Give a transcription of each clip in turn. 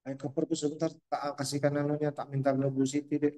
Ayo cover tuh sebentar, tak kasihkan anunya, tak minta Global City deh.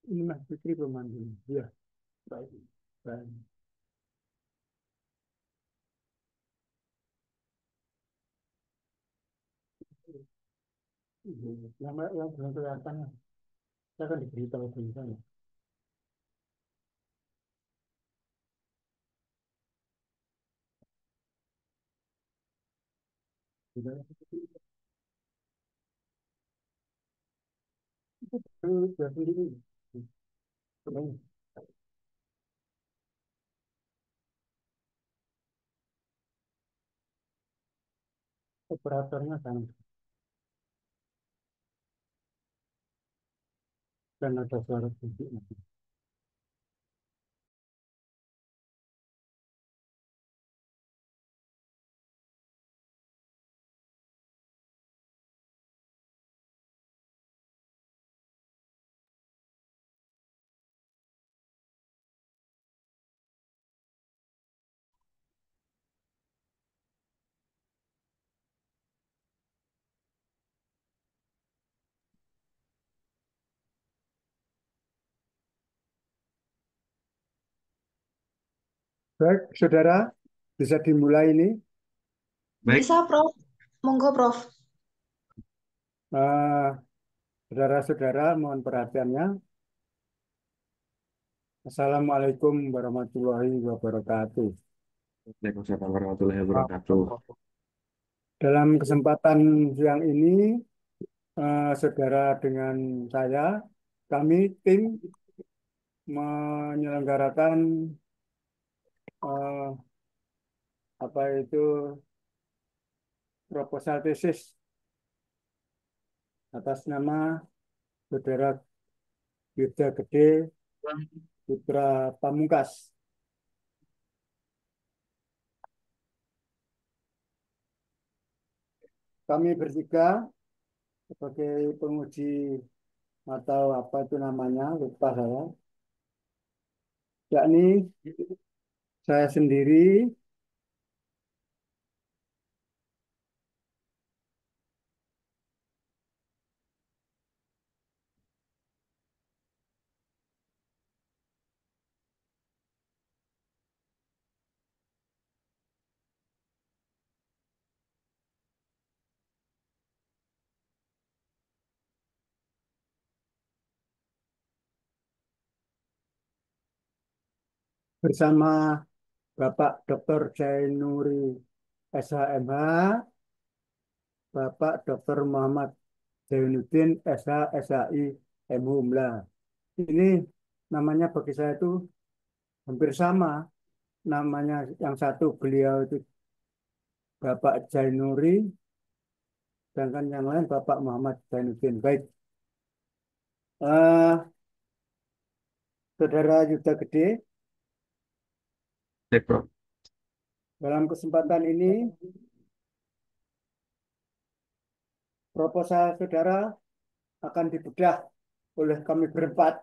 Ini Mas Fikri pemandu. Ya, baik. Baik. Yang belum kelihatan, saya akan diberitahu di sana. Sudah, sudah sendiri. Baik. Operatornya kan, dan ada suara bisik. Baik, saudara, bisa dimulai ini. Bisa, Baik, Prof. Monggo, Prof. Eh, Saudara-saudara, mohon perhatiannya. Assalamualaikum warahmatullahi wabarakatuh. Waalaikumsalam warahmatullahi wabarakatuh. Dalam kesempatan siang ini, saudara dengan saya, kami tim menyelenggarakan eh, apa itu proposal tesis atas nama Saudara Yuda Gede Putra Pamungkas. Kami bertiga sebagai penguji atau apa itu namanya, lupa saya, yakni saya sendiri bersama Bapak Dr. Jainuri SHMH, Bapak Dr. Muhammad Zainuddin SH SHI MHUMLA. Ini namanya bagi saya itu hampir sama. Namanya yang satu beliau itu Bapak Jainuri, sedangkan yang lain Bapak Muhammad Zainuddin. Baik, eh, Saudara Yuda Gede, Baik, Prof. Dalam kesempatan ini, proposal saudara akan dibedah oleh kami berempat,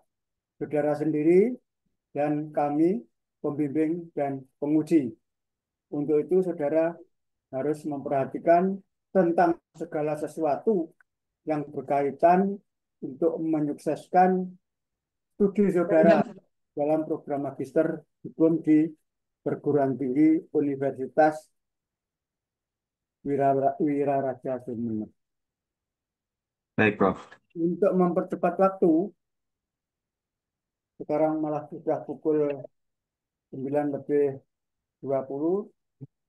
saudara sendiri dan kami, pembimbing dan penguji. Untuk itu, saudara harus memperhatikan tentang segala sesuatu yang berkaitan untuk menyukseskan studi saudara dalam program magister hukum di perguruan tinggi Universitas Wiraraja Sumeneb. Baik, Prof. Untuk mempercepat waktu, sekarang malah sudah pukul 9:20,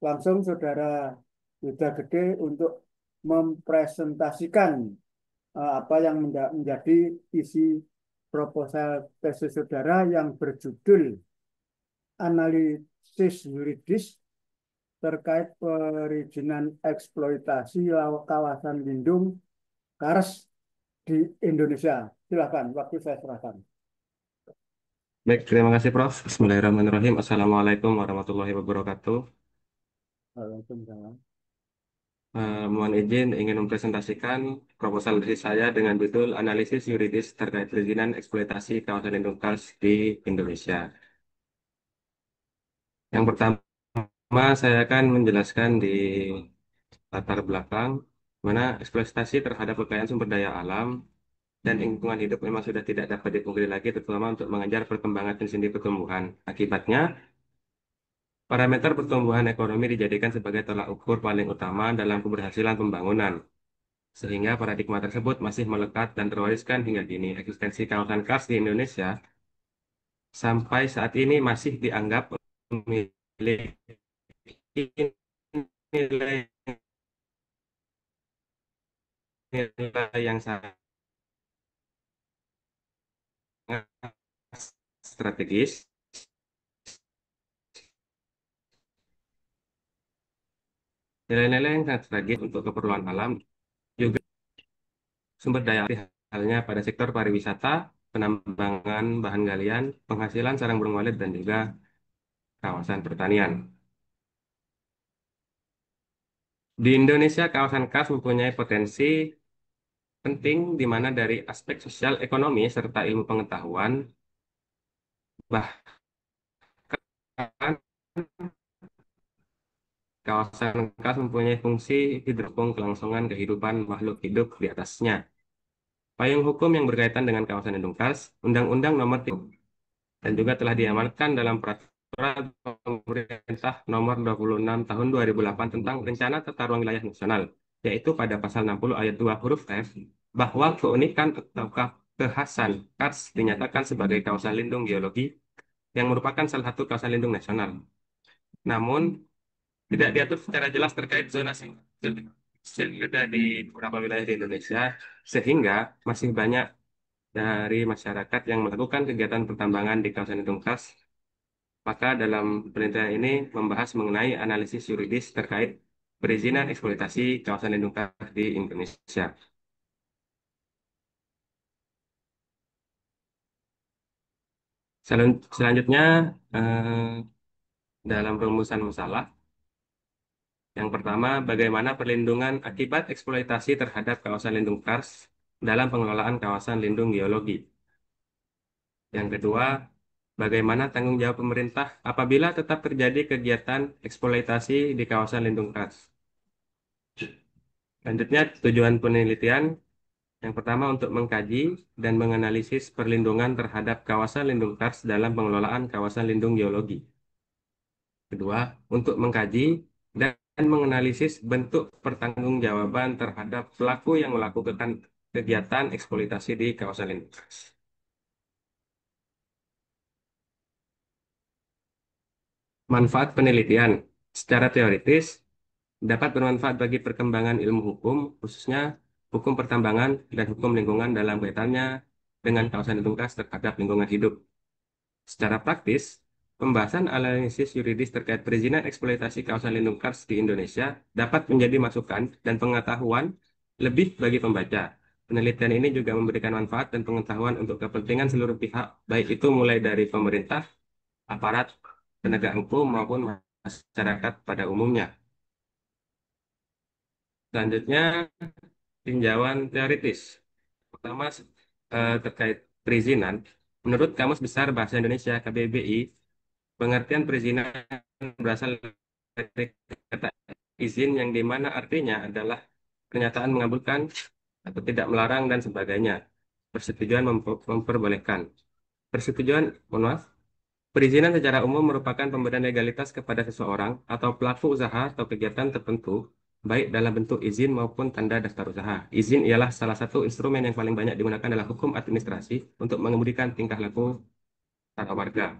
langsung saudara Yuda Gede untuk mempresentasikan apa yang menjadi isi proposal tesis saudara yang berjudul analisis yuridis terkait perizinan eksploitasi kawasan lindung kars di Indonesia. Silakan, waktu saya serahkan. Baik, terima kasih, Prof. Bismillahirrahmanirrahim. Assalamualaikum warahmatullahi wabarakatuh. Waalaikumsalam. Mohon izin ingin mempresentasikan proposal dari saya dengan judul Analisis Yuridis Terkait Perizinan Eksploitasi Kawasan Lindung Kars di Indonesia. Yang pertama, saya akan menjelaskan di latar belakang mana eksploitasi terhadap kekayaan sumber daya alam dan lingkungan hidup memang sudah tidak dapat dipungkiri lagi, terutama untuk mengejar perkembangan dan sendi pertumbuhan. Akibatnya, parameter pertumbuhan ekonomi dijadikan sebagai tolak ukur paling utama dalam keberhasilan pembangunan. Sehingga paradigma tersebut masih melekat dan terwariskan hingga kini. Eksistensi kawasan kars di Indonesia sampai saat ini masih dianggap memiliki nilai nilai yang sangat strategis, nilai-nilai yang sangat strategis untuk keperluan alam, juga sumber daya alam, halnya pada sektor pariwisata, penambangan bahan galian, penghasilan sarang burung walet, dan juga kawasan pertanian. Di Indonesia, kawasan kars mempunyai potensi penting di mana dari aspek sosial ekonomi serta ilmu pengetahuan, bahkan kawasan kars mempunyai fungsi hidrokung kelangsungan kehidupan makhluk hidup di atasnya. Payung hukum yang berkaitan dengan kawasan lindung kars, Undang-Undang Nomor 3, dan juga telah diamanatkan dalam Peraturan Pemerintah Nomor 26 Tahun 2008 tentang Rencana Tata Ruang Wilayah Nasional, yaitu pada pasal 60 ayat 2 huruf F, bahwa keunikan atau kekhasan kars dinyatakan sebagai kawasan lindung geologi yang merupakan salah satu kawasan lindung nasional. Namun, tidak diatur secara jelas terkait zonasi ada di beberapa wilayah di Indonesia, sehingga masih banyak dari masyarakat yang melakukan kegiatan pertambangan di kawasan lindung kars. Maka dalam penelitian ini membahas mengenai analisis yuridis terkait perizinan eksploitasi kawasan lindung kars di Indonesia. Selanjutnya, dalam rumusan masalah, yang pertama, bagaimana perlindungan akibat eksploitasi terhadap kawasan lindung kars dalam pengelolaan kawasan lindung geologi. Yang kedua, bagaimana tanggung jawab pemerintah apabila tetap terjadi kegiatan eksploitasi di kawasan lindung kars. Selanjutnya, tujuan penelitian yang pertama untuk mengkaji dan menganalisis perlindungan terhadap kawasan lindung kars dalam pengelolaan kawasan lindung geologi. Kedua, untuk mengkaji dan menganalisis bentuk pertanggungjawaban terhadap pelaku yang melakukan kegiatan eksploitasi di kawasan lindung kars. Manfaat penelitian secara teoritis dapat bermanfaat bagi perkembangan ilmu hukum, khususnya hukum pertambangan dan hukum lingkungan dalam kaitannya dengan kawasan lindung kars terhadap lingkungan hidup. Secara praktis, pembahasan analisis yuridis terkait perizinan eksploitasi kawasan lindung kars di Indonesia dapat menjadi masukan dan pengetahuan lebih bagi pembaca. Penelitian ini juga memberikan manfaat dan pengetahuan untuk kepentingan seluruh pihak, baik itu mulai dari pemerintah, aparat, penegak hukum, maupun masyarakat pada umumnya. Selanjutnya, tinjauan teoritis. Pertama, terkait perizinan. Menurut Kamus Besar Bahasa Indonesia KBBI, pengertian perizinan berasal dari kata izin yang dimana artinya adalah pernyataan mengabulkan atau tidak melarang dan sebagainya. Persetujuan memperbolehkan. Persetujuan, mohon maaf, perizinan secara umum merupakan pemberian legalitas kepada seseorang atau pelaku usaha atau kegiatan tertentu, baik dalam bentuk izin maupun tanda daftar usaha. Izin ialah salah satu instrumen yang paling banyak digunakan dalam hukum administrasi untuk mengemudikan tingkah laku para warga.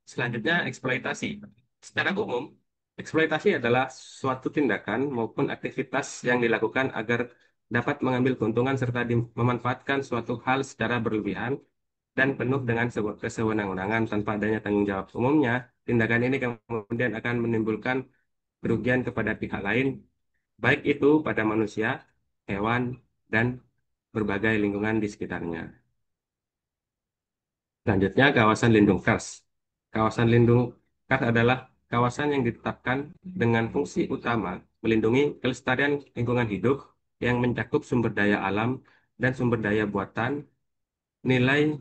Selanjutnya, eksploitasi. Secara umum, eksploitasi adalah suatu tindakan maupun aktivitas yang dilakukan agar dapat mengambil keuntungan serta memanfaatkan suatu hal secara berlebihan dan penuh dengan kesewenang-wenangan tanpa adanya tanggung jawab. Umumnya, tindakan ini kemudian akan menimbulkan kerugian kepada pihak lain, baik itu pada manusia, hewan, dan berbagai lingkungan di sekitarnya. Selanjutnya, kawasan lindung kars. Kawasan lindung kars adalah kawasan yang ditetapkan dengan fungsi utama melindungi kelestarian lingkungan hidup yang mencakup sumber daya alam dan sumber daya buatan, nilai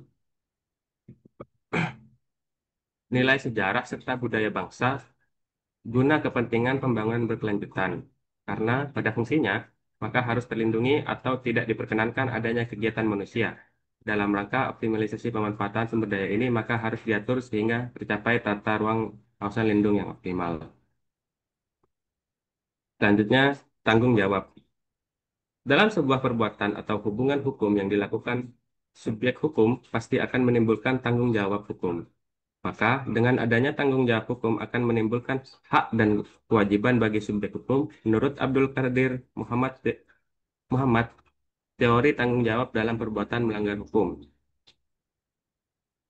nilai sejarah serta budaya bangsa guna kepentingan pembangunan berkelanjutan. Karena pada fungsinya, maka harus terlindungi atau tidak diperkenankan adanya kegiatan manusia. Dalam rangka optimalisasi pemanfaatan sumber daya ini, maka harus diatur sehingga tercapai tata ruang kawasan lindung yang optimal. Selanjutnya, tanggung jawab. Dalam sebuah perbuatan atau hubungan hukum yang dilakukan subjek hukum pasti akan menimbulkan tanggung jawab hukum. Maka dengan adanya tanggung jawab hukum akan menimbulkan hak dan kewajiban bagi subjek hukum. Menurut Abdul Qadir Muhammad, teori tanggung jawab dalam perbuatan melanggar hukum.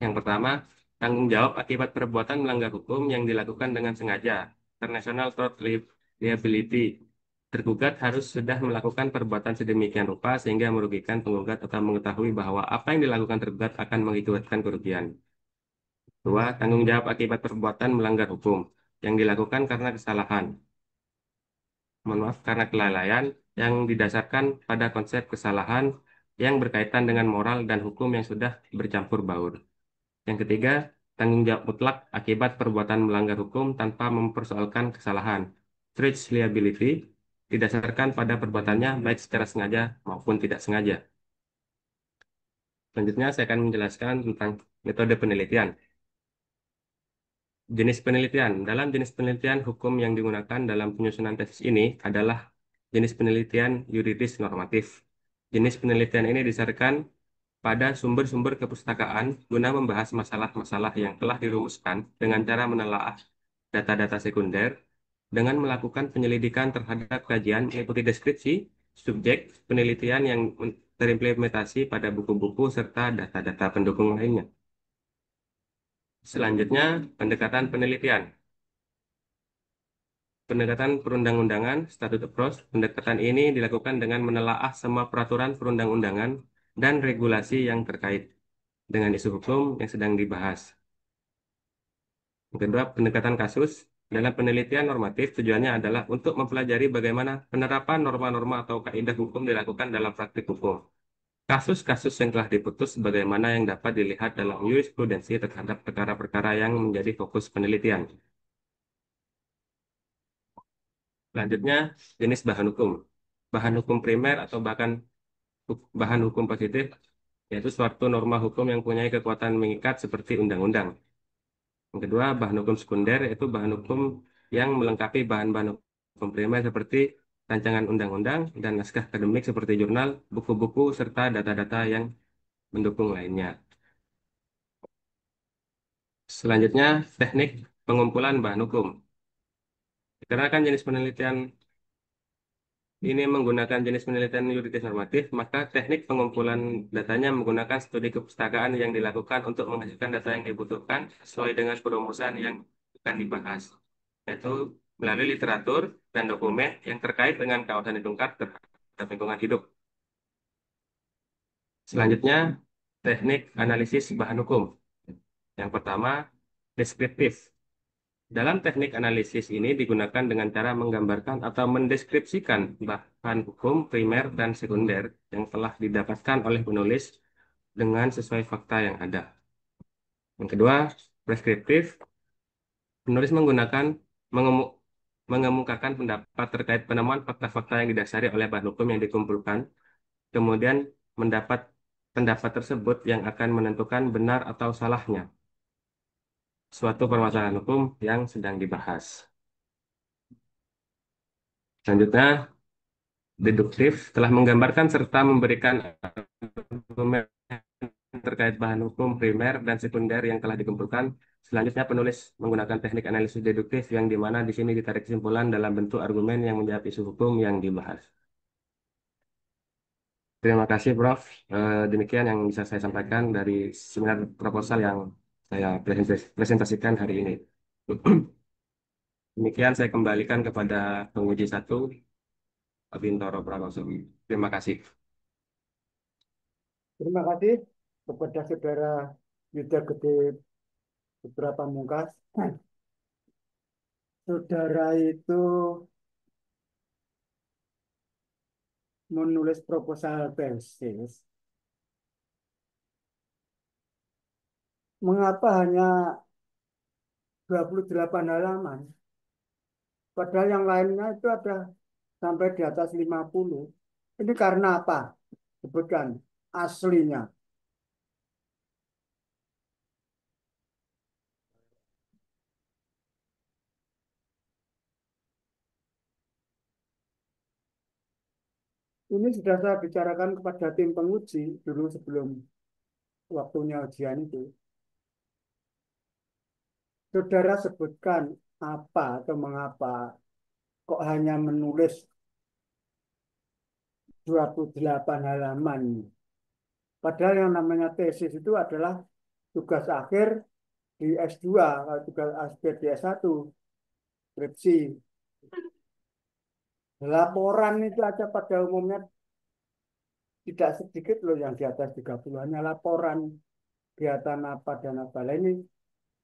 Yang pertama, tanggung jawab akibat perbuatan melanggar hukum yang dilakukan dengan sengaja. International Tort Liability. Tergugat harus sudah melakukan perbuatan sedemikian rupa sehingga merugikan penggugat atau mengetahui bahwa apa yang dilakukan tergugat akan mengakibatkan kerugian. Dua, tanggung jawab akibat perbuatan melanggar hukum yang dilakukan karena kesalahan. Mohon maaf, karena kelalaian yang didasarkan pada konsep kesalahan yang berkaitan dengan moral dan hukum yang sudah bercampur baur. Yang ketiga, tanggung jawab mutlak akibat perbuatan melanggar hukum tanpa mempersoalkan kesalahan. Strict liability didasarkan pada perbuatannya baik secara sengaja maupun tidak sengaja. Selanjutnya, saya akan menjelaskan tentang metode penelitian. Jenis penelitian. Dalam jenis penelitian, hukum yang digunakan dalam penyusunan tesis ini adalah jenis penelitian yuridis normatif. Jenis penelitian ini disasarkan pada sumber-sumber kepustakaan guna membahas masalah-masalah yang telah dirumuskan dengan cara menelaah data-data sekunder dengan melakukan penyelidikan terhadap kajian mengikuti deskripsi subjek penelitian yang terimplementasi pada buku-buku serta data-data pendukung lainnya. Selanjutnya, pendekatan penelitian. Pendekatan perundang-undangan, statute approach, pendekatan ini dilakukan dengan menelaah semua peraturan perundang-undangan dan regulasi yang terkait dengan isu hukum yang sedang dibahas. Yang kedua, pendekatan kasus. Dalam penelitian normatif, tujuannya adalah untuk mempelajari bagaimana penerapan norma-norma atau kaidah hukum dilakukan dalam praktik hukum. Kasus-kasus yang telah diputus sebagaimana yang dapat dilihat dalam jurisprudensi terhadap perkara-perkara yang menjadi fokus penelitian. Selanjutnya, jenis bahan hukum. Bahan hukum primer atau bahkan bahan hukum positif, yaitu suatu norma hukum yang punya kekuatan mengikat seperti undang-undang. Yang kedua, bahan hukum sekunder, yaitu bahan hukum yang melengkapi bahan-bahan hukum primer seperti rancangan undang-undang dan naskah akademik seperti jurnal, buku-buku, serta data-data yang mendukung lainnya. Selanjutnya, teknik pengumpulan bahan hukum. Dikarenakan jenis penelitian ini menggunakan jenis penelitian yuridis normatif, maka teknik pengumpulan datanya menggunakan studi kepustakaan yang dilakukan untuk menghasilkan data yang dibutuhkan sesuai dengan perumusan yang akan dibahas, yaitu melalui literatur dan dokumen yang terkait dengan kawasan lindung terhadap lingkungan hidup. Selanjutnya, teknik analisis bahan hukum. Yang pertama, deskriptif. Dalam teknik analisis ini digunakan dengan cara menggambarkan atau mendeskripsikan bahan hukum primer dan sekunder yang telah didapatkan oleh penulis dengan sesuai fakta yang ada. Yang kedua, preskriptif. Penulis mengemu- mengemukakan pendapat terkait penemuan fakta-fakta yang didasari oleh bahan hukum yang dikumpulkan, kemudian mendapat pendapat tersebut yang akan menentukan benar atau salahnya suatu permasalahan hukum yang sedang dibahas. Selanjutnya, deduktif telah menggambarkan serta memberikan argumen terkait bahan hukum primer dan sekunder yang telah dikumpulkan. Selanjutnya, penulis menggunakan teknik analisis deduktif yang di mana di sini ditarik kesimpulan dalam bentuk argumen yang menjawab isu hukum yang dibahas. Terima kasih, Prof. Demikian yang bisa saya sampaikan dari seminar proposal yang saya presentasikan hari ini. Demikian saya kembalikan kepada penguji satu, Bintoro Prakoso. Terima kasih. Terima kasih kepada Saudara Yuda Gede Putra Pamungkas. Saudara itu menulis proposal tesis. Mengapa hanya 28 halaman? Padahal yang lainnya itu ada sampai di atas 50. Ini karena apa? Sebutkan aslinya. Ini sudah saya bicarakan kepada tim penguji dulu sebelum waktunya ujian itu. Saudara sebutkan apa atau mengapa kok hanya menulis 28 halaman. Padahal yang namanya tesis itu adalah tugas akhir di S2, kalau tugas akhir di S1, skripsi. Laporan itu aja pada umumnya tidak sedikit loh yang di atas 30, hanya laporan kegiatan apa dan apa lain. Ini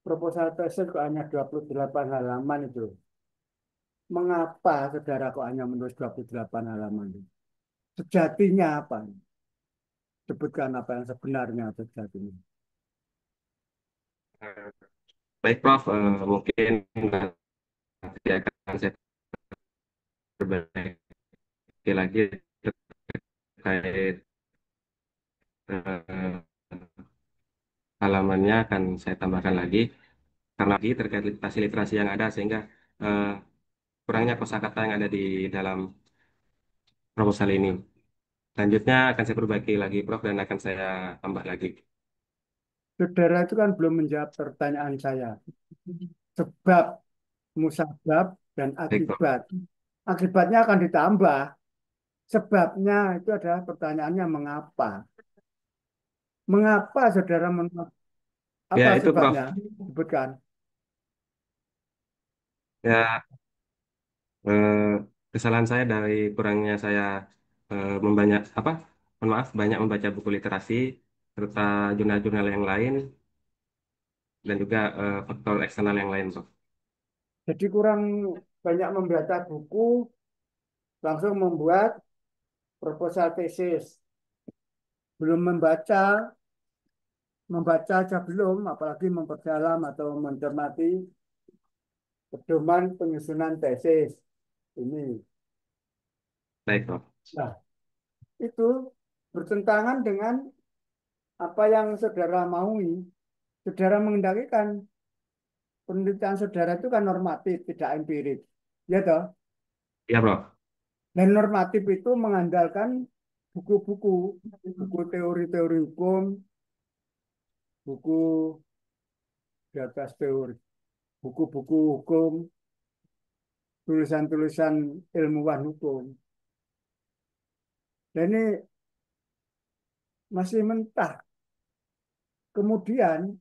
proposal tesis kok hanya 28 halaman itu. Mengapa saudara kok hanya menulis 28 halaman itu? Sejatinya apa? Sebutkan apa yang sebenarnya sejatinya. Baik, Prof. Mungkin nanti akan saya perbaiki lagi terkait eh, halamannya akan saya tambahkan lagi karena lagi terkait literasi-literasi yang ada sehingga eh, kurangnya kosakata yang ada di dalam proposal ini. Selanjutnya akan saya perbaiki lagi, Prof, dan akan saya tambah lagi. Saudara itu kan belum menjawab pertanyaan saya. Sebab, musabab, dan Baik, Prof. akibat. Akibatnya akan ditambah. Sebabnya itu adalah pertanyaannya mengapa. Mengapa saudara menolak? Ya, Apa itu, Prof. sebabnya? Sebutkan. Ya, eh, kesalahan saya dari kurangnya saya membanyak apa? Mohon maaf, banyak membaca buku literasi serta jurnal-jurnal yang lain dan juga faktor eksternal yang lain, Prof. Jadi kurang banyak membaca buku, langsung membuat proposal tesis. Belum membaca aja belum, apalagi memperdalam atau mencermati pedoman penyusunan tesis. Ini. Baik, Prof. Nah, itu bertentangan dengan apa yang saudara maui. Saudara mengendalikan penelitian saudara itu kan normatif, tidak empirik. Ya toh? Ya, Prof. Dan normatif itu mengandalkan buku-buku, buku teori-teori hukum, buku di atas teori, buku-buku hukum, tulisan-tulisan ilmuwan hukum. Dan ini masih mentah. Kemudian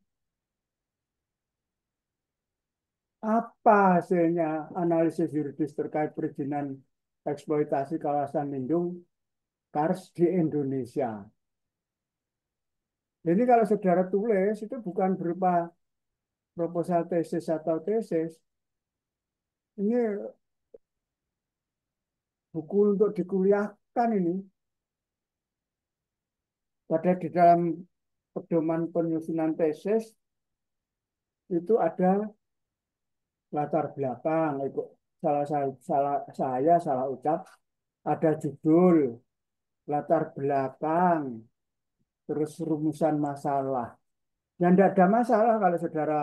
apa hasilnya analisis yuridis terkait perizinan eksploitasi kawasan lindung kars di Indonesia? Jadi kalau saudara tulis itu bukan berupa proposal tesis atau tesis, Ini buku untuk dikuliahkan ini. Pada di dalam pedoman penyusunan tesis itu ada latar belakang, itu salah ucap, ada judul, latar belakang, terus rumusan masalah. Yang tidak ada masalah kalau saudara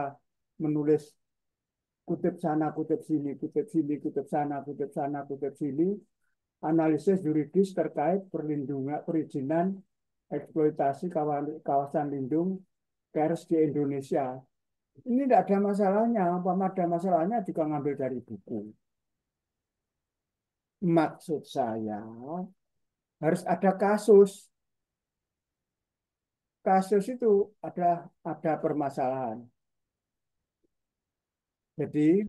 menulis kutip sana, kutip sini, kutip sini, kutip sana, kutip sana, kutip sini, analisis yuridis terkait perlindungan, perizinan, eksploitasi kawasan lindung kars di Indonesia. Ini tidak ada masalahnya, umpama ada masalahnya juga ngambil dari buku. Maksud saya harus ada kasus. Kasus itu ada permasalahan. Jadi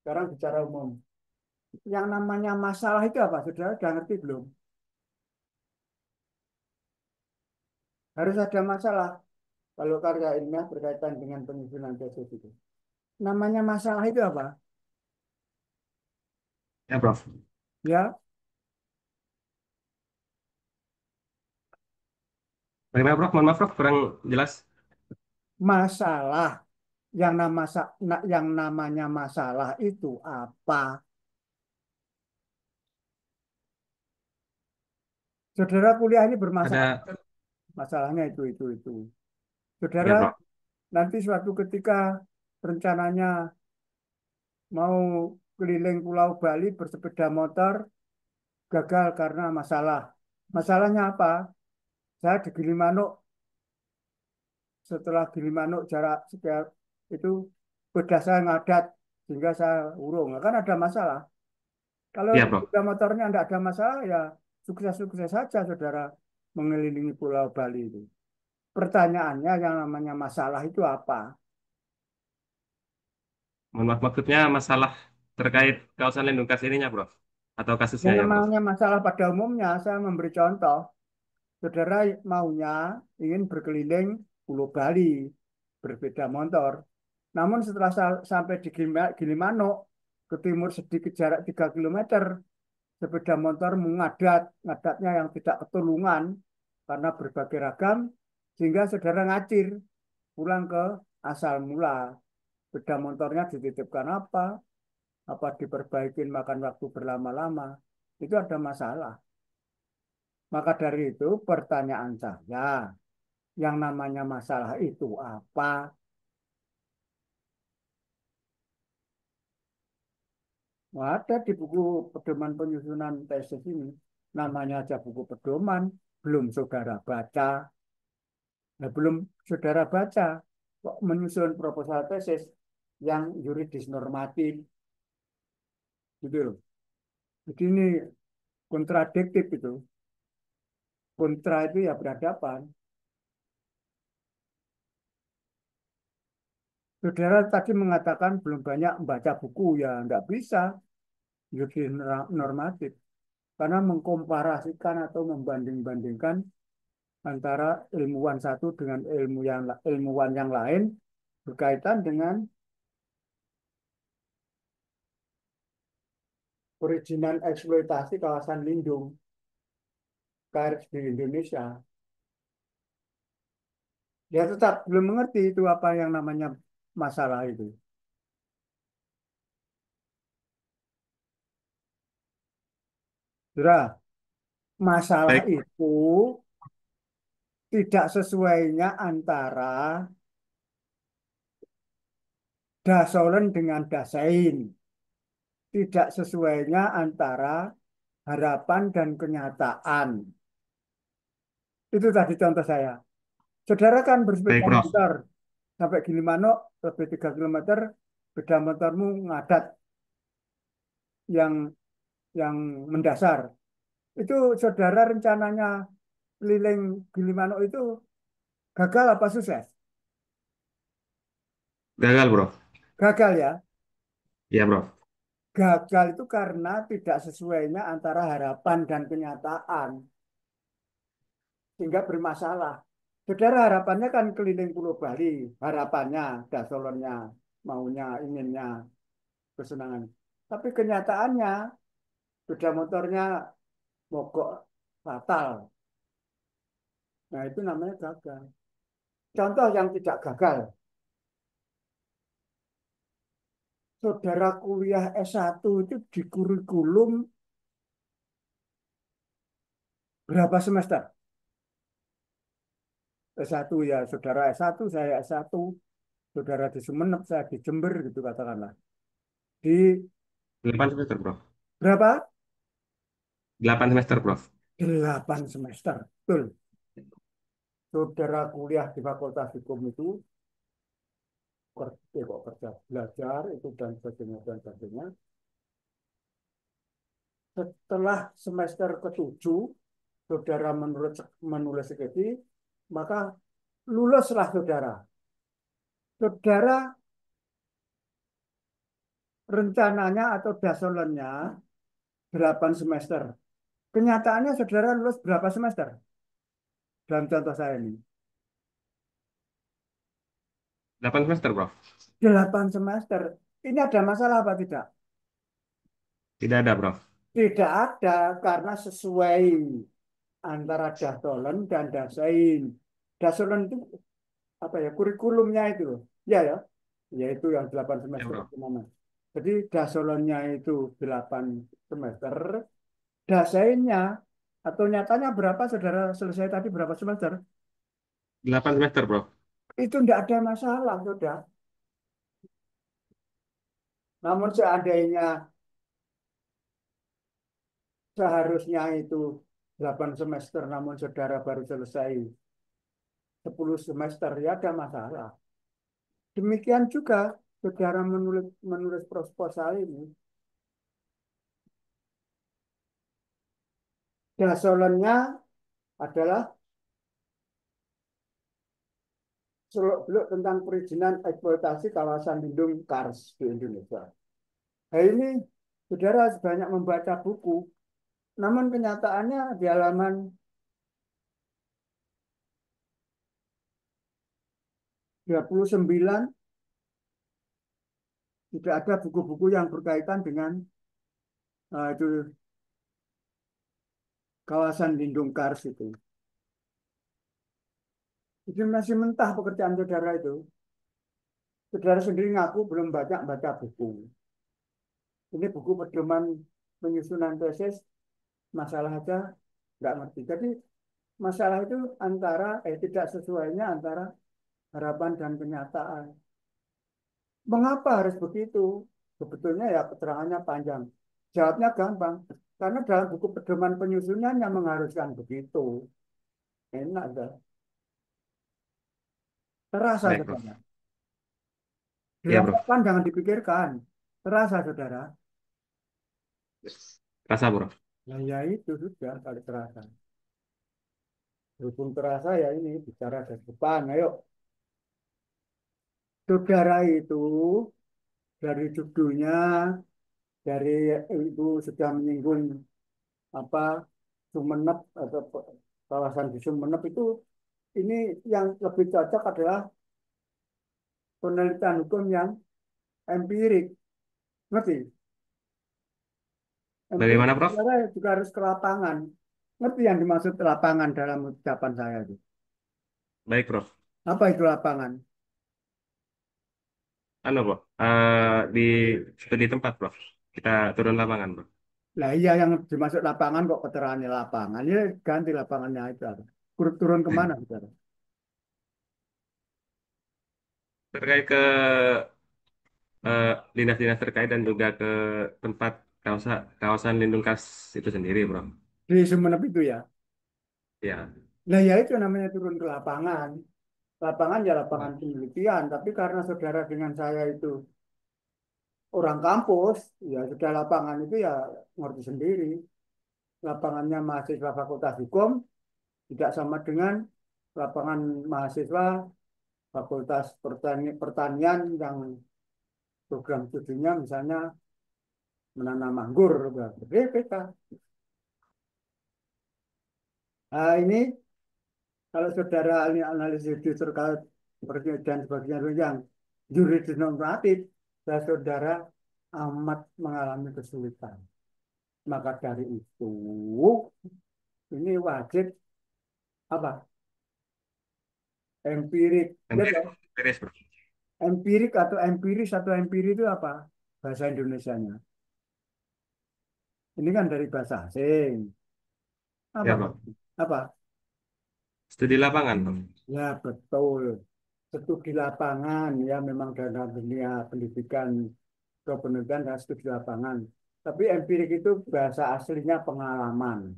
sekarang bicara umum. Yang namanya masalah itu apa? Saudara sudah ngerti belum? Harus ada masalah. Kalau karya ilmiah berkaitan dengan penyusunan tesis itu. Namanya masalah itu apa? Ya, Prof. Ya, Bagaimana, Prof? Mohon maaf, Prof. Kurang jelas. masalah. Yang namanya masalah itu apa? Saudara kuliah ini bermasalah. Ada, Masalahnya itu. ya, Saudara Prof. nanti suatu ketika rencananya mau keliling Pulau Bali bersepeda motor gagal karena masalah. Masalahnya apa? Saya di Gilimanuk, setelah Gilimanuk jarak sekian itu sepeda saya ngadat sehingga saya urung. Nah, kan ada masalah. Kalau Ya, Prof. sepeda motornya tidak ada masalah ya sukses-sukses saja saudara mengelilingi Pulau Bali itu. Pertanyaannya yang namanya masalah itu apa? Mohon maaf, maksudnya masalah terkait kawasan lindung kars ininya, Prof. Atau kasusnya Yang ya, Prof. namanya masalah pada umumnya saya memberi contoh. Saudara maunya ingin berkeliling Pulau Bali, bersepeda motor. Namun setelah sampai di Gilimanuk, ke timur sedikit jarak 3 kilometer, sepeda motor mengadat, ngadatnya yang tidak ketulungan karena berbagai ragam, sehingga saudara ngacir pulang ke asal mula. Sepeda motornya dititipkan apa diperbaikin makan waktu berlama-lama, itu ada masalah. Maka dari itu pertanyaan saya, yang namanya masalah itu apa? Nah, ada di buku pedoman penyusunan tesis ini. Namanya aja buku pedoman, belum saudara baca. Nah, belum saudara baca, kok menyusun proposal tesis yang yuridis normatif, gitu loh. Jadi ini kontradiktif itu. Kontra itu ya berhadapan. Saudara tadi mengatakan belum banyak membaca buku, ya enggak bisa yuridis normatif. Karena mengkomparasikan atau membanding-bandingkan antara ilmuwan satu dengan ilmuwan yang lain berkaitan dengan perizinan eksploitasi kawasan lindung kars di Indonesia. Dia tetap belum mengerti itu apa yang namanya masalah itu. Saudara, masalah Baik, itu tidak sesuainya antara dasolen dengan dasain. Tidak sesuainya antara harapan dan kenyataan. Itu tadi contoh saya. Saudara kan baik, bersepeda Prof. motor sampai Gilimanuk lebih 3 kilometer, sepeda motormu ngadat yang yang mendasar. Itu saudara rencananya keliling Gilimanuk itu gagal apa sukses? Gagal, Prof. Gagal ya. Ya, Prof. Gagal itu karena tidak sesuainya antara harapan dan kenyataan. Sehingga bermasalah. Saudara harapannya kan keliling Pulau Bali. Harapannya, dasolonnya, maunya, inginnya, kesenangan. Tapi kenyataannya sepeda motornya mogok fatal. Nah, itu namanya gagal. Contoh yang tidak gagal. Saudara kuliah S1 itu di kurikulum berapa semester? S1 ya, saudara S1, saya S1, saudara di Sumeneb, saya di Jember gitu katakanlah. Di 8 semester, Prof. berapa? 8 semester, Prof. 8 semester. Betul. Saudara kuliah di Fakultas Hukum itu kok kerja belajar itu dan sebagainya dan sebagainya. Setelah semester ketujuh, saudara menulis skripsi, maka luluslah saudara. Saudara rencananya atau dasolennya 8 semester. Kenyataannya saudara lulus berapa semester? Dalam contoh saya ini. 8 semester, Prof. 8 semester. Ini ada masalah apa tidak? Tidak ada, Prof. Tidak ada karena sesuai antara dasolen dan dasain. Dasolen itu apa ya? Kurikulumnya itu loh. Ya ya. Yaitu yang 8 Ya, semester Prof. itu mana? Jadi dasolennya itu 8 semester, dasainnya atau nyatanya berapa saudara selesai tadi berapa semester? 8 semester, Prof. Itu tidak ada masalah, sudah. Namun seandainya seharusnya itu 8 semester, namun saudara baru selesai 10 semester, ya ada masalah. Demikian juga saudara menulis proposal ini, dasolennya adalah seluk-beluk tentang perizinan eksploitasi kawasan lindung kars di Indonesia. Nah ini saudara banyak membaca buku, namun kenyataannya di halaman 29 tidak ada buku-buku yang berkaitan dengan itu kawasan lindung kars itu. Jadi masih mentah pekerjaan saudara itu. Saudara sendiri ngaku belum baca buku. Ini buku pedoman penyusunan tesis, masalah aja nggak ngerti. Jadi masalah itu antara tidak sesuainya antara harapan dan kenyataan. Mengapa harus begitu? Sebetulnya ya keterangannya panjang. Jawabnya gampang. Karena dalam buku pedoman penyusunannya mengharuskan begitu. Enak dah. Terasa Baik, Prof. saudara. Iya, Prof. Dirasakan jangan dipikirkan. Terasa saudara. Rasa, Prof. Nah ya itu sudah kalau terasa. Berhubung terasa ya ini bicara dari depan. Ayo. Saudara itu dari judulnya, dari ibu sudah menyinggung apa Sumeneb atau kawasan di Sumeneb itu, ini yang lebih cocok adalah penelitian hukum yang empirik, ngerti? Empirik Bagaimana, Prof? saudara juga harus ke lapangan, ngerti yang dimaksud lapangan dalam ucapan saya itu? Baik, Prof. Apa itu lapangan? Anu, Prof. Di studi tempat, Prof. Kita turun lapangan, Prof. Lah iya yang dimaksud lapangan kok keterangannya lapangan, ya ganti lapangannya itu apa? Turun kemana saudara? Terkait ke dinas-dinas terkait dan juga ke tempat kawasan kawasan lindung khas itu sendiri, Prof. Di Sumeneb itu ya. Ya. Nah ya itu namanya turun ke lapangan. Lapangan ya lapangan penelitian, tapi karena saudara dengan saya itu orang kampus, ya sudah lapangan itu ya ngerti sendiri. Lapangannya mahasiswa Fakultas Hukum tidak sama dengan lapangan mahasiswa Fakultas Pertanian yang program studinya misalnya menanam anggur, berbeda. Nah ini kalau saudara ini analisis terkait dan sebagainya yang juridis normatif, saudara amat mengalami kesulitan. Maka dari itu, ini wajib apa? Empirik. Lihat ya, Beres, Prof. empirik atau empiris atau empiri itu apa? Bahasa Indonesianya. Ini kan dari bahasa asing. Apa? Ya, Prof. Apa? Studi lapangan, Prof. Ya, betul. Studi lapangan, ya memang dalam dunia pendidikan kependidikan dan studi lapangan. Tapi empirik itu bahasa aslinya pengalaman.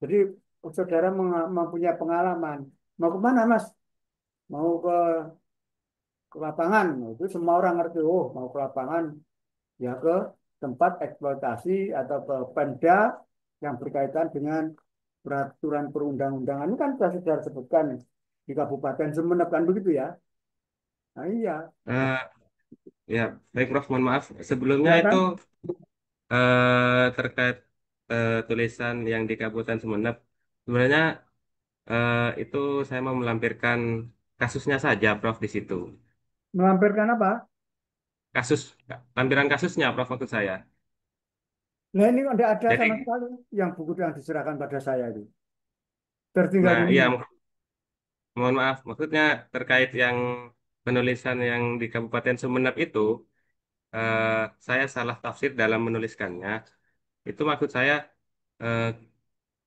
Jadi saudara mempunyai pengalaman. Mau ke mana, Mas? Mau ke lapangan. Itu semua orang ngerti. Oh, mau ke lapangan, ya ke tempat eksploitasi atau ke Pemda yang berkaitan dengan peraturan perundang-undangan. Ini kan sudah saudara sebutkan di Kabupaten Sumeneb kan begitu ya. Nah, iya. Eh, ya, baik, Prof. Mohon maaf. Sebelumnya Ya itu kan? terkait tulisan yang di Kabupaten Sumeneb. Sebenarnya itu saya mau melampirkan kasusnya saja, Prof. Di situ. Melampirkan apa? Kasus, lampiran kasusnya, Prof. Maksud saya. Nah, ini tidak ada sama Jadi, sekali yang buku yang diserahkan pada saya itu. Tertinggal nah, di iya, mana? mohon maaf. Maksudnya terkait yang penulisan yang di Kabupaten Sumeneb itu, eh, saya salah tafsir dalam menuliskannya. Itu maksud saya eh,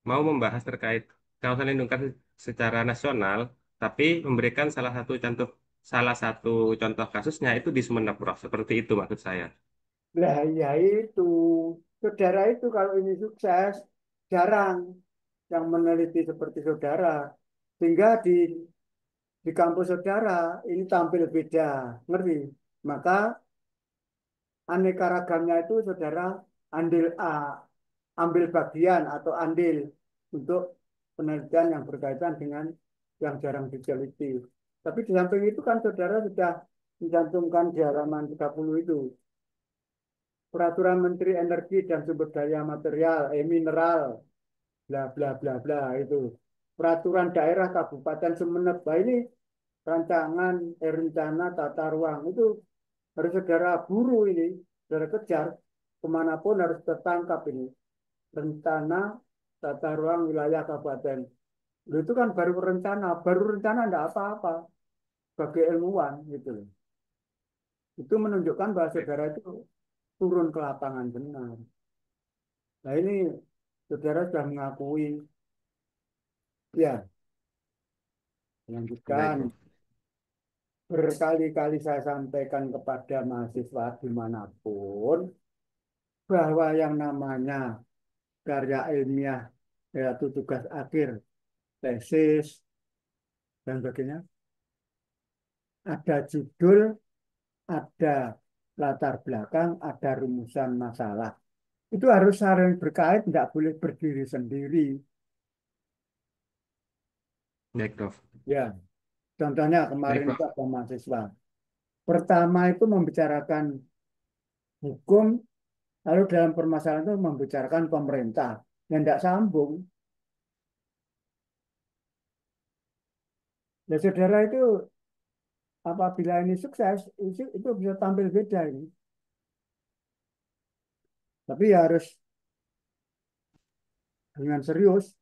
mau membahas terkait kawasan lindung nungkar secara nasional, tapi memberikan salah satu contoh kasusnya itu di Sumeneb, Prof. Seperti itu maksud saya. Lah, ya itu. Saudara itu kalau ini sukses, jarang yang meneliti seperti saudara. Sehingga di kampus saudara ini tampil beda. Ngerti? Maka aneka ragamnya itu saudara andil A, ambil bagian atau andil untuk penelitian yang berkaitan dengan yang jarang diteliti. Tapi di samping itu kan saudara sudah mencantumkan di halaman 30 itu Peraturan Menteri Energi dan Sumber Daya Material, Mineral, bla bla bla bla itu. Peraturan daerah Kabupaten Sumeneb. Nah, ini rancangan rencana tata ruang itu harus saudara buru ini, saudara kejar kemanapun harus tertangkap ini. Rencana tata ruang wilayah kabupaten. Loh, itu kan baru rencana enggak apa-apa bagi ilmuwan gitu loh. Itu menunjukkan bahwa saudara itu turun ke lapangan benar. Nah, ini saudara sudah mengakui, ya, Baik, lanjutkan. Prof. Berkali-kali saya sampaikan kepada mahasiswa dimanapun bahwa yang namanya karya ilmiah, yaitu tugas akhir, tesis, dan sebagainya, ada judul, ada latar belakang, ada rumusan masalah. Itu harus saling berkait, tidak boleh berdiri sendiri. Baik, Prof. Ya, contohnya Baik, kemarin itu Prof. ada mahasiswa. Pertama itu membicarakan hukum, lalu dalam permasalahan itu membicarakan pemerintah. Yang tidak sambung. Ya saudara itu apabila ini sukses, itu bisa tampil beda ini. Tapi ya harus dengan serius,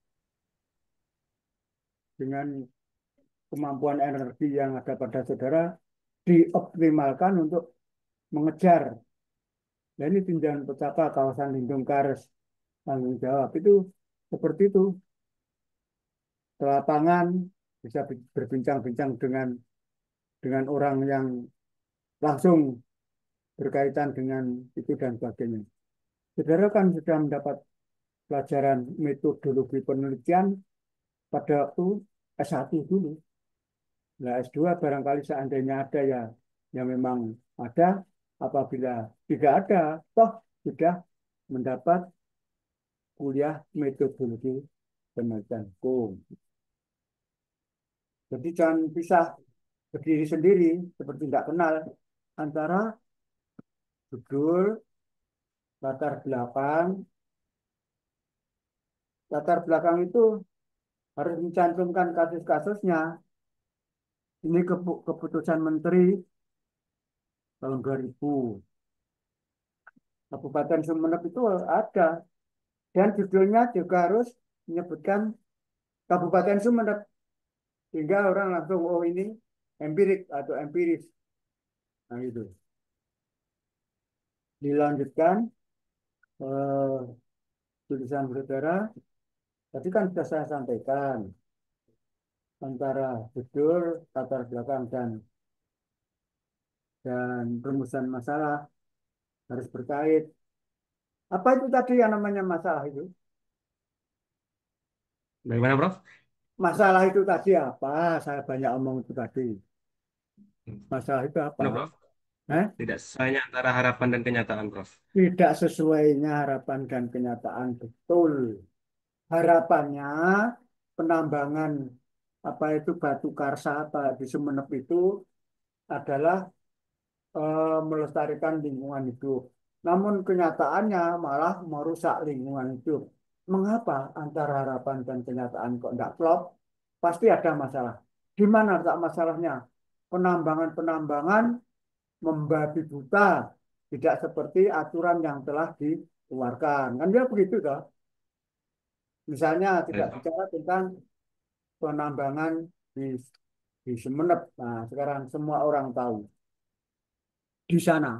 dengan kemampuan energi yang ada pada saudara, dioptimalkan untuk mengejar. Dan ini tinjauan petaka kawasan lindung Kars tanggung jawab itu seperti itu. Ke lapangan bisa berbincang-bincang dengan orang yang langsung berkaitan dengan itu dan sebagainya. Saudara kan sudah mendapat pelajaran metodologi penelitian pada waktu S1 dulu. Nah, S2 barangkali seandainya ada ya, yang memang ada, apabila tidak ada, toh sudah mendapat kuliah metodologi penelitian hukum. Jadi jangan pisah berdiri sendiri, seperti tidak kenal antara judul, latar latar belakang itu harus mencantumkan kasus-kasusnya. Ini keputusan Menteri tahun 2000. Kabupaten Sumeneb itu ada. Dan judulnya juga harus menyebutkan Kabupaten Sumeneb. Sehingga orang langsung, oh ini empirik atau empiris. Nah itu. Dilanjutkan, eh, tulisan saudara. Tadi kan sudah saya sampaikan. Antara judul, latar belakang, dan rumusan masalah harus berkait. Apa itu tadi yang namanya masalah itu? Bagaimana, Prof? Masalah itu tadi apa? Saya banyak omong itu tadi. Masalah itu apa? Benar, Prof? Eh? Tidak sesuainya antara harapan dan kenyataan, Prof. Tidak sesuainya harapan dan kenyataan, betul. Harapannya penambangan apa itu batu karsa apa di Sumeneb itu adalah melestarikan lingkungan hidup. Namun kenyataannya malah merusak lingkungan hidup. Mengapa antara harapan dan kenyataan kok tidak klop? Pasti ada masalah. Di mana letak masalahnya? Penambangan-penambangan membabi buta, tidak seperti aturan yang telah dikeluarkan. Kan dia begitu toh. Misalnya tidak Baik, Prof. bicara tentang penambangan di Sumeneb. Nah, sekarang semua orang tahu. Di sana,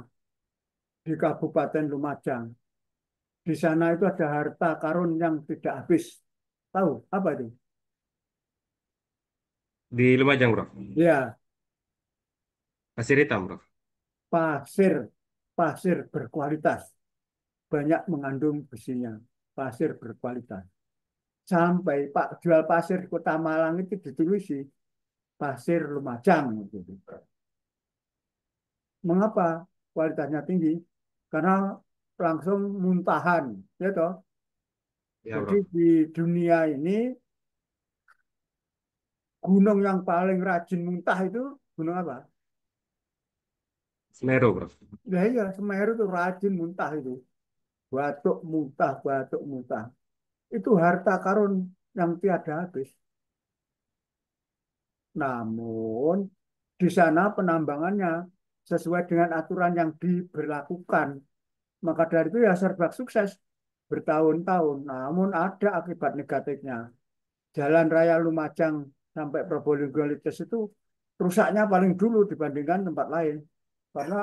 di Kabupaten Lumajang, di sana itu ada harta karun yang tidak habis. Tahu apa itu? Di Lumajang, Prof. Ya, Pasir hitam, Prof. pasir, pasir berkualitas. Banyak mengandung besinya. Pasir berkualitas. Sampai Pak jual pasir di Kota Malang itu ditulisi pasir Lumajang. Gitu. Mengapa kualitasnya tinggi? Karena langsung muntahan, ya toh. Ya, Jadi Prof. di dunia ini gunung yang paling rajin muntah itu gunung apa? Semeru, Prof. Ya iya, Semeru itu rajin muntah itu. Batuk muntah, batuk muntah. Itu harta karun yang tiada habis. Namun di sana penambangannya sesuai dengan aturan yang diberlakukan. Maka dari itu ya serba sukses bertahun-tahun. Namun ada akibat negatifnya. Jalan Raya Lumajang sampai Probolinggo Lides itu rusaknya paling dulu dibandingkan tempat lain. Karena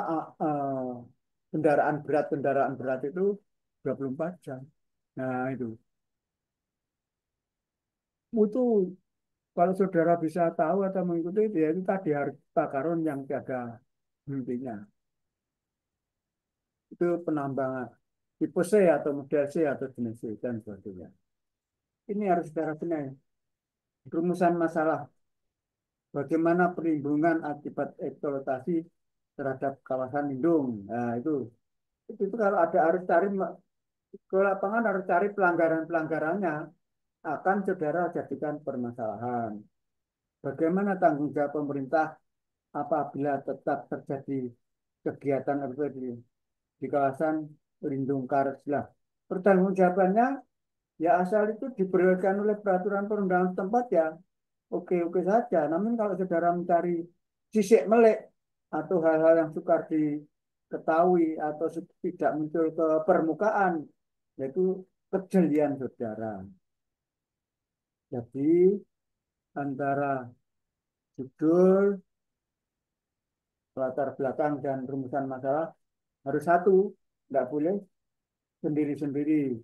kendaraan berat itu 24 jam. Nah itu kalau saudara bisa tahu atau mengikuti ya itu tadi harta karun yang tiada hentinya. Itu penambangan tipe C atau model C atau jenis C dan sebagainya. Ini harus saudara benahi. Rumusan masalah bagaimana perlindungan akibat eksploitasi terhadap kawasan lindung. Nah, itu kalau ada harus cari ke lapangan harus cari pelanggaran-pelanggarannya akan saudara jadikan permasalahan. Bagaimana tanggung jawab pemerintah apabila tetap terjadi kegiatan di kawasan lindung karstlah. Pertanggungjawabannya ya asal itu diberikan oleh peraturan perundangan setempat ya oke-oke saja. Namun kalau saudara mencari sisik melek atau hal-hal yang sukar diketahui atau tidak muncul ke permukaan, yaitu kejelian saudara. Jadi antara judul, latar belakang, dan rumusan masalah harus satu, tidak boleh sendiri-sendiri.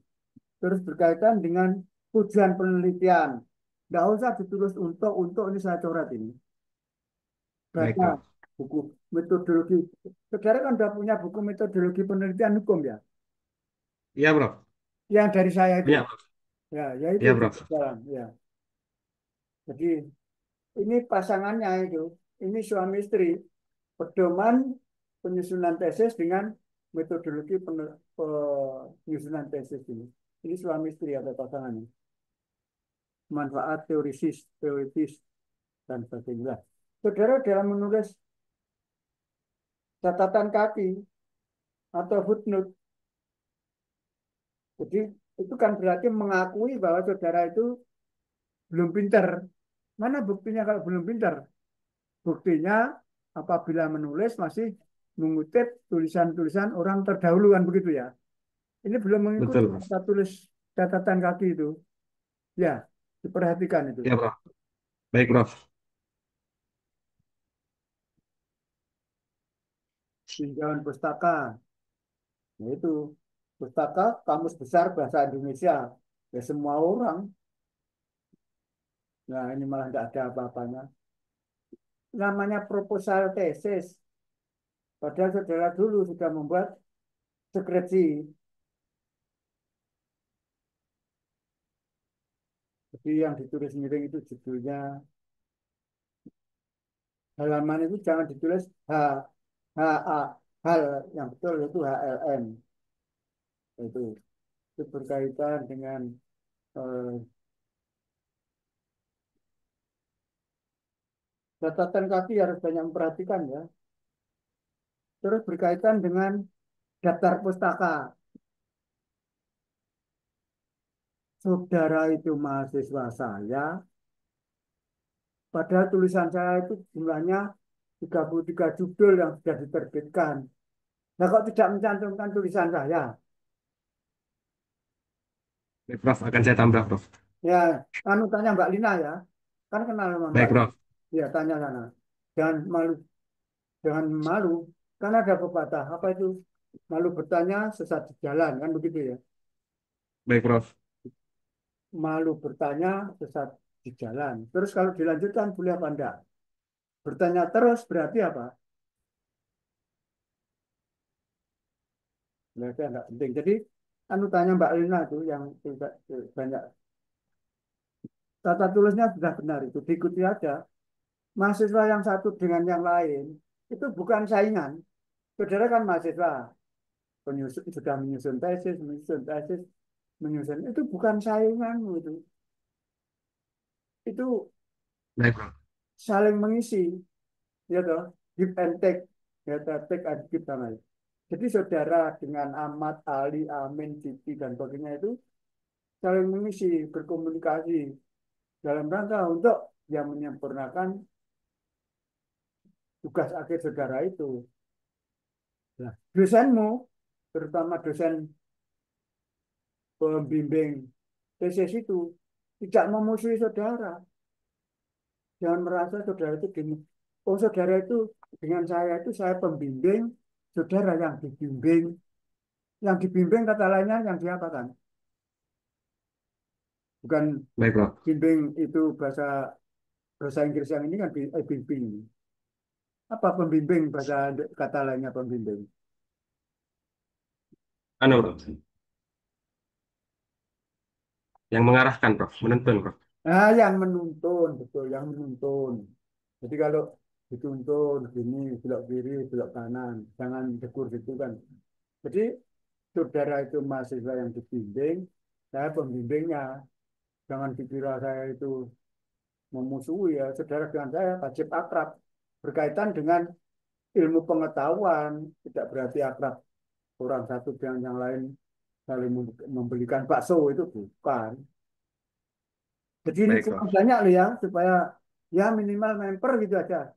Terus berkaitan dengan tujuan penelitian. Tidak usah ditulis untuk ini saya coret ini. Baik, Baca Prof. buku metodologi. Saudara kan sudah punya buku metodologi penelitian hukum ya. Iya, Prof. Yang dari saya itu. Punya, Prof. Ya itu Iya, Prof. sekarang. Ya. Jadi ini pasangannya itu. Ini suami istri. Pedoman penyusunan tesis dengan metodologi penyusunan tesis ini. Ini suami istri atau pasangannya. Manfaat teoritis, dan sebagainya. Saudara dalam menulis catatan kaki atau footnote, jadi itu kan berarti mengakui bahwa saudara itu belum pintar. Mana buktinya kalau belum pintar? Buktinya apabila menulis masih mengutip tulisan-tulisan orang terdahulu kan begitu ya. Ini belum mengikuti Betul, Prof. tata tulis catatan kaki itu. Ya, diperhatikan itu. Ya, Prof. Baik, Prof. Tinjauan pustaka, yaitu pustaka Kamus Besar Bahasa Indonesia. Ya semua orang. Nah, ini malah tidak ada apa-apanya. Namanya proposal tesis. Padahal saudara dulu sudah membuat skripsi. Jadi yang ditulis miring itu judulnya, halaman itu jangan ditulis H A, hal yang betul itu HLM. Itu, itu berkaitan dengan eh, catatan kaki harus banyak memperhatikan ya. Terus berkaitan dengan daftar pustaka. Saudara itu mahasiswa saya, padahal tulisan saya itu jumlahnya 33 judul yang sudah diterbitkan. Nah, kok tidak mencantumkan tulisan saya? Baik, Prof. Akan saya tambah, Prof. Ya, anu tanya Mbak Lina ya. Kan kenal sama Mbak Baik, Lina. Prof. Ya, tanya sana. Jangan malu, jangan malu. Kan ada pepatah, apa itu? Malu bertanya, sesat di jalan, kan begitu ya. Baik, Prof. Malu bertanya, sesat di jalan. Terus kalau dilanjutkan, boleh apa enggak? Bertanya terus berarti apa? Berarti enggak penting. Jadi, anu tanya Mbak Lina itu yang tidak banyak. Tata tulisnya sudah benar itu. Diikuti aja. Mahasiswa yang satu dengan yang lain, itu bukan saingan. Saudara kan mahasiswa, sudah menyusun tesis, menyusun itu bukan saingan itu. Itu Baik, Prof. saling mengisi, ya toh, give and take, ya toh, take and give namanya. Jadi saudara dengan Ahmad, Ali, Amin, Siti dan sebagainya itu saling mengisi, berkomunikasi dalam rangka untuk yang menyempurnakan tugas akhir saudara itu. Nah, dosenmu, terutama dosen pembimbing tesis itu tidak memusuhi saudara. Jangan merasa saudara itu gini. Oh, saudara itu dengan saya itu saya pembimbing, saudara yang dibimbing. Yang dibimbing kata lainnya yang diapakan? Bukan Baik, Prof. bimbing itu bahasa bahasa Inggris yang ini kan bimbing. Apa pembimbing bahasa kata lainnya pembimbing? Anu, Prof. Yang mengarahkan, Prof. Menuntun, Prof. Nah, yang menuntun, betul, yang menuntun. Jadi kalau dituntun gini, belok kiri, belok kanan, jangan dekur gitu kan. Jadi saudara itu mahasiswa yang dibimbing, saya pembimbingnya. Jangan dikira saya itu memusuhi ya. Saudara dengan saya wajib akrab. Berkaitan dengan ilmu pengetahuan, tidak berarti akrab orang satu dengan yang lain saling membelikan bakso itu bukan. Jadi ini Baik, kurang Prof. banyak loh ya, supaya ya minimal member gitu aja.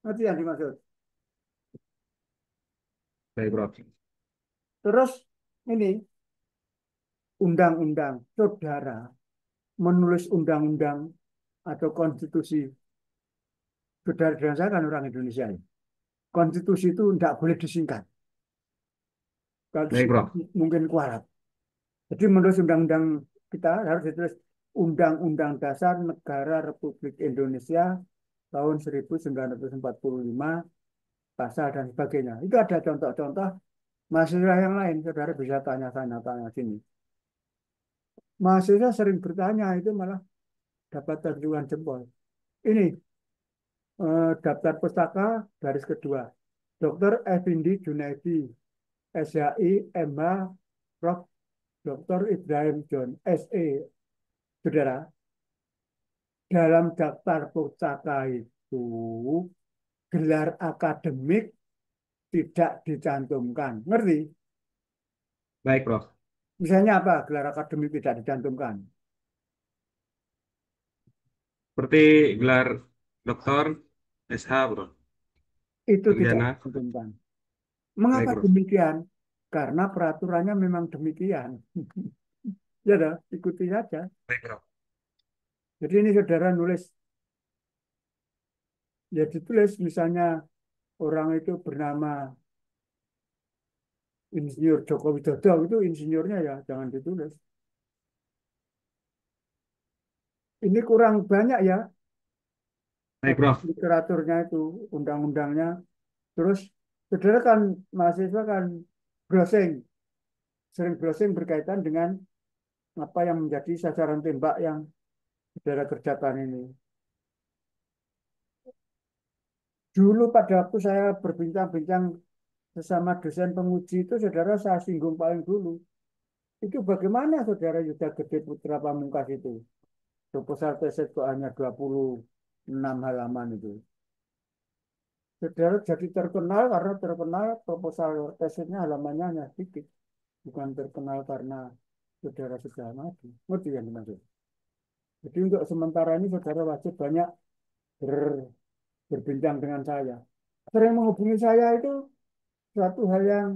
Ngerti yang dimaksud. Baik, Prof. Terus ini undang-undang, saudara menulis undang-undang atau konstitusi. Saudara saya kan orang Indonesia ya. Konstitusi itu tidak boleh disingkat. Kalau Baik, disingkat Prof. mungkin kualat. Jadi menurut undang-undang kita harus ditulis Undang-Undang Dasar Negara Republik Indonesia tahun 1945, pasal dan sebagainya. Itu ada contoh-contoh mahasiswa yang lain. Saudara bisa tanya sini. Mahasiswa sering bertanya itu malah dapat terjuan jempol. Ini daftar pustaka garis kedua. Dr. Effendi Junaidi, SHI, MH, Prof. Dr. Ibrahim John, SE. Saudara, dalam daftar pustaka itu gelar akademik tidak dicantumkan. Ngerti? Baik, Prof. Misalnya apa gelar akademik tidak dicantumkan? Seperti gelar doktor, SH, Prof. Itu tidak pidana. diuntungkan. Baik, Mengapa Prof. demikian? Karena peraturannya memang demikian. Ya dah, ikuti saja. Baik, Prof. Jadi ini saudara nulis, ya ditulis misalnya orang itu bernama Insinyur Joko Widodo, itu insinyurnya ya jangan ditulis. Ini kurang banyak ya Baik, Prof. literaturnya itu, undang-undangnya. Terus saudara kan mahasiswa kan browsing, sering browsing berkaitan dengan apa yang menjadi sasaran tembak yang saudara kerjakan ini. Dulu pada waktu saya berbincang-bincang sesama dosen penguji itu, saudara saya singgung paling dulu. Itu bagaimana saudara Yuda Gede Putra Pamungkas itu? Proposal tesis kok hanya 26 halaman itu. Saudara jadi terkenal karena terkenal proposal tesisnya halamannya hanya sedikit. Bukan terkenal karena saudara sudah maju. Ngerti yang dimaksud? Jadi untuk sementara ini saudara wajib banyak ber- berbincang dengan saya. Sering menghubungi saya itu suatu hal yang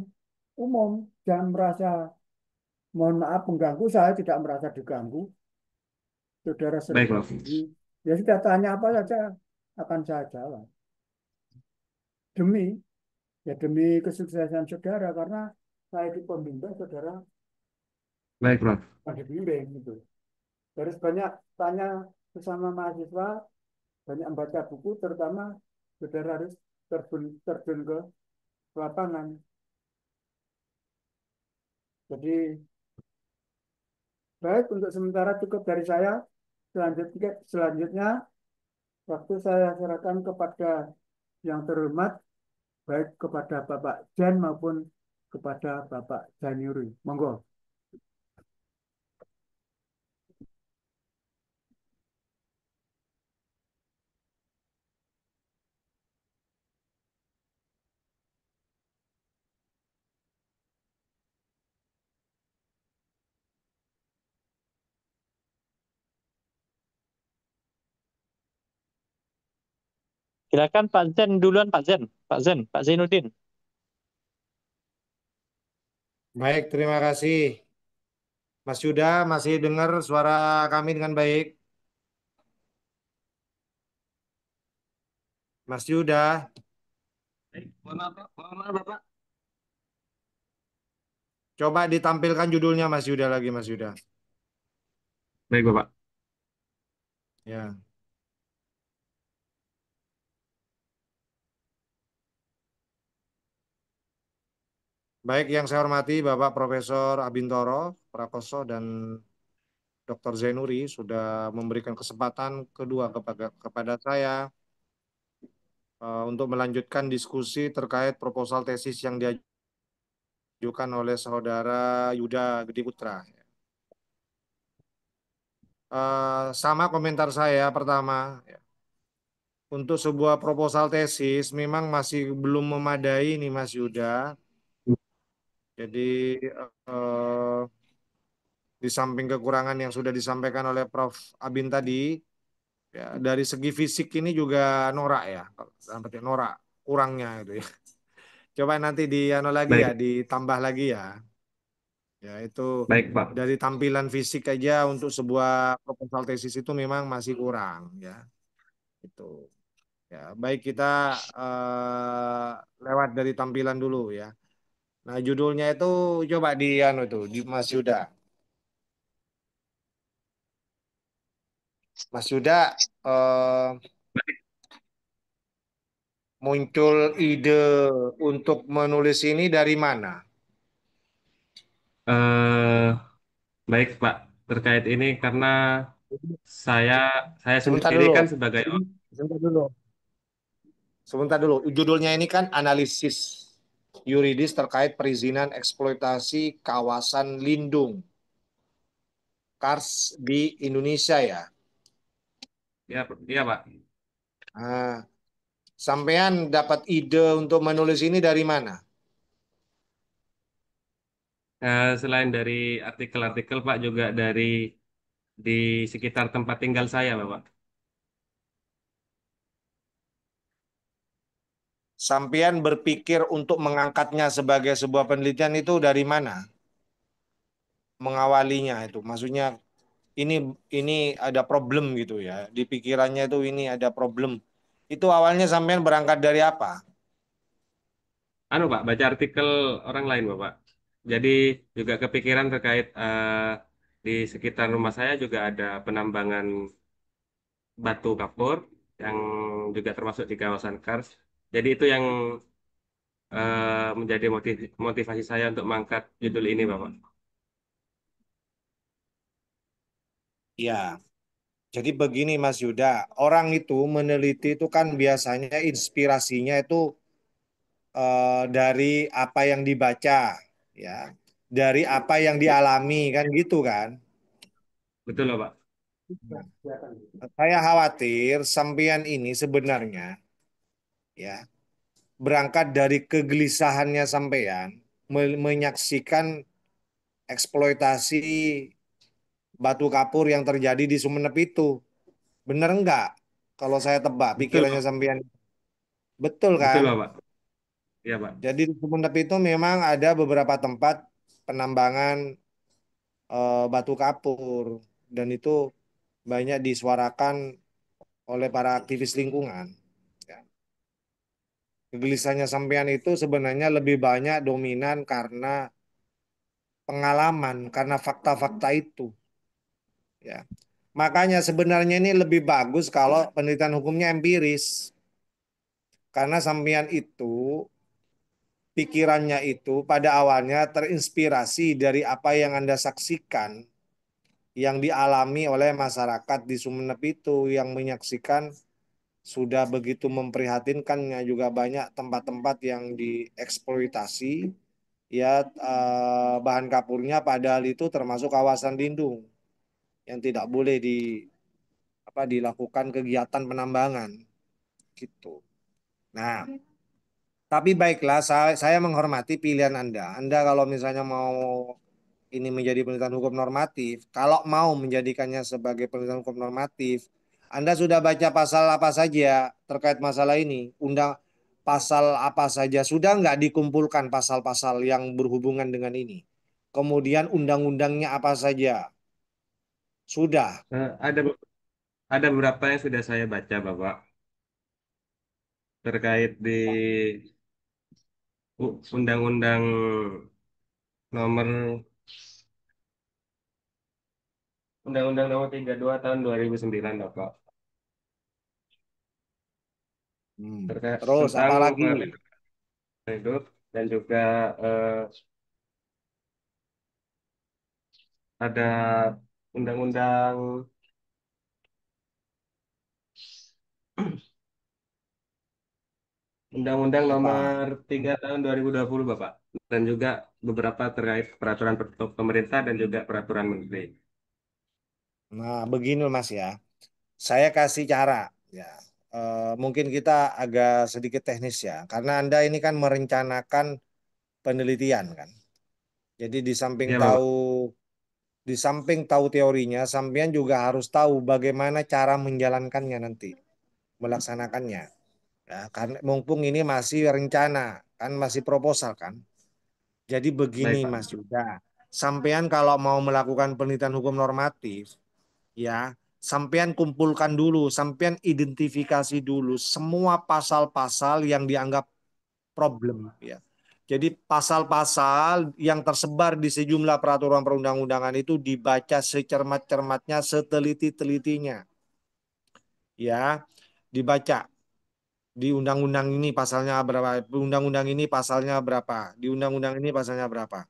umum. Jangan merasa, mohon maaf mengganggu, saya tidak merasa diganggu. Saudara sering Baik, Prof. menghubungi, ya sudah tanya apa saja akan saya jawab. Demi, ya demi kesuksesan saudara, karena saya di pembimbing, saudara Baik, Prof. ada bimbing gitu. Terus banyak tanya bersama mahasiswa, banyak membaca buku, terutama saudara harus terjun ke lapangan. Jadi baik, untuk sementara cukup dari saya. Selanjutnya waktu saya serahkan kepada yang terhormat, baik kepada Bapak Jan maupun kepada Bapak Janiuri. Monggo. Silakan Pak Zen duluan Pak Zen. Pak Zen, Pak Zainuddin. Baik, terima kasih. Mas Yuda masih dengar suara kami dengan baik? Mas Yuda, Baik, mohon maaf, Pak. Mohon maaf, Bapak. coba ditampilkan judulnya Mas Yuda lagi, Mas Yuda. Baik, Bapak. Ya. Baik, yang saya hormati Bapak Profesor Abintoro Prakoso dan Dr. Zainuri sudah memberikan kesempatan kedua kepada saya untuk melanjutkan diskusi terkait proposal tesis yang diajukan oleh saudara Yuda Gede Putra. Sama komentar saya pertama, ya. Untuk sebuah proposal tesis memang masih belum memadai nih Mas Yuda. Jadi eh, di samping kekurangan yang sudah disampaikan oleh Prof. Abin tadi, ya, dari segi fisik ini juga norak ya, dalam petik norak kurangnya itu ya. Coba nanti di ano lagi ya, Baik, ditambah lagi ya. Ya itu baik, Pak. dari tampilan fisik aja untuk sebuah proposal tesis itu memang masih kurang ya. Itu. Ya, baik kita lewat dari tampilan dulu ya. Nah, judulnya itu coba di anu itu di Mas Yuda. Mas Yuda muncul ide untuk menulis ini dari mana? Eh, baik, Pak. Terkait ini karena saya saya Sebentar sendiri dulu. kan sebagai Sebentar dulu. Sebentar dulu. Judulnya ini kan analisis yuridis terkait perizinan eksploitasi kawasan lindung kars di Indonesia ya. ya, iya, Pak. Nah, sampean dapat ide untuk menulis ini dari mana? Selain dari artikel-artikel, Pak, juga dari di sekitar tempat tinggal saya, Bapak. Sampean berpikir untuk mengangkatnya sebagai sebuah penelitian itu dari mana? Mengawalinya itu. Maksudnya ini ini ada problem gitu ya. Di pikirannya itu ini ada problem. Itu awalnya sampean berangkat dari apa? Anu Pak, baca artikel orang lain Bapak. Jadi juga kepikiran terkait di sekitar rumah saya juga ada penambangan batu kapur yang juga termasuk di kawasan Kars. Jadi itu yang menjadi motivasi saya untuk mengangkat judul ini Bapak. Ya, jadi begini Mas Yuda, orang itu meneliti itu kan biasanya inspirasinya itu dari apa yang dibaca, ya, dari apa yang dialami kan gitu kan. Betul loh Pak. Saya khawatir sampean ini sebenarnya ya berangkat dari kegelisahannya sampean menyaksikan eksploitasi batu kapur yang terjadi di Sumenep itu. Bener enggak? Kalau saya tebak Betul pikirannya Pak. sampean. Betul Betul kan? loh Pak. Iya Pak. Jadi di Sumenep itu memang ada beberapa tempat penambangan batu kapur dan itu banyak disuarakan oleh para aktivis lingkungan. Ya. Kegelisahannya sampean itu sebenarnya lebih banyak dominan karena pengalaman, karena fakta-fakta itu. Ya. Makanya sebenarnya ini lebih bagus kalau penelitian hukumnya empiris. Karena sampean itu pikirannya itu pada awalnya terinspirasi dari apa yang Anda saksikan, yang dialami oleh masyarakat di Sumeneb itu, yang menyaksikan sudah begitu memprihatinkannya juga banyak tempat-tempat yang dieksploitasi, ya bahan kapurnya padahal itu termasuk kawasan lindung yang tidak boleh dilakukan kegiatan penambangan gitu. Nah, tapi baiklah, saya menghormati pilihan Anda. Anda kalau misalnya mau ini menjadi penelitian hukum normatif, kalau mau menjadikannya sebagai penelitian hukum normatif, Anda sudah baca pasal apa saja terkait masalah ini? Pasal apa saja? Sudah nggak dikumpulkan pasal-pasal yang berhubungan dengan ini? Kemudian undang-undangnya apa saja? Sudah. Ada ada beberapa yang sudah saya baca Bapak terkait di Undang-Undang nomor Undang-Undang nomor 32 tahun 2009 Bapak. Terkait Terus tentang apalagi? perlindungan hidup dan juga eh, ada undang-undang Undang-Undang Apa? nomor 3 tahun 2020 Bapak dan juga beberapa terkait peraturan pemerintah dan juga peraturan menteri. Nah, begini Mas ya. Saya kasih cara ya. Mungkin kita agak sedikit teknis ya, karena Anda ini kan merencanakan penelitian kan. Jadi Ya Bapak, di samping tahu teorinya, sampean juga harus tahu bagaimana cara menjalankannya nanti, melaksanakannya. Ya, karena mumpung ini masih rencana, kan masih proposal kan. Jadi begini baik Pak. Mas Yuda, sampean kalau mau melakukan penelitian hukum normatif, ya, sampean kumpulkan dulu, sampean identifikasi dulu semua pasal-pasal yang dianggap problem ya. Jadi pasal-pasal yang tersebar di sejumlah peraturan perundang-undangan itu dibaca secermat-cermatnya, seteliti-telitinya. Ya, dibaca di undang-undang ini pasalnya berapa, undang-undang ini pasalnya berapa, di undang-undang ini pasalnya berapa.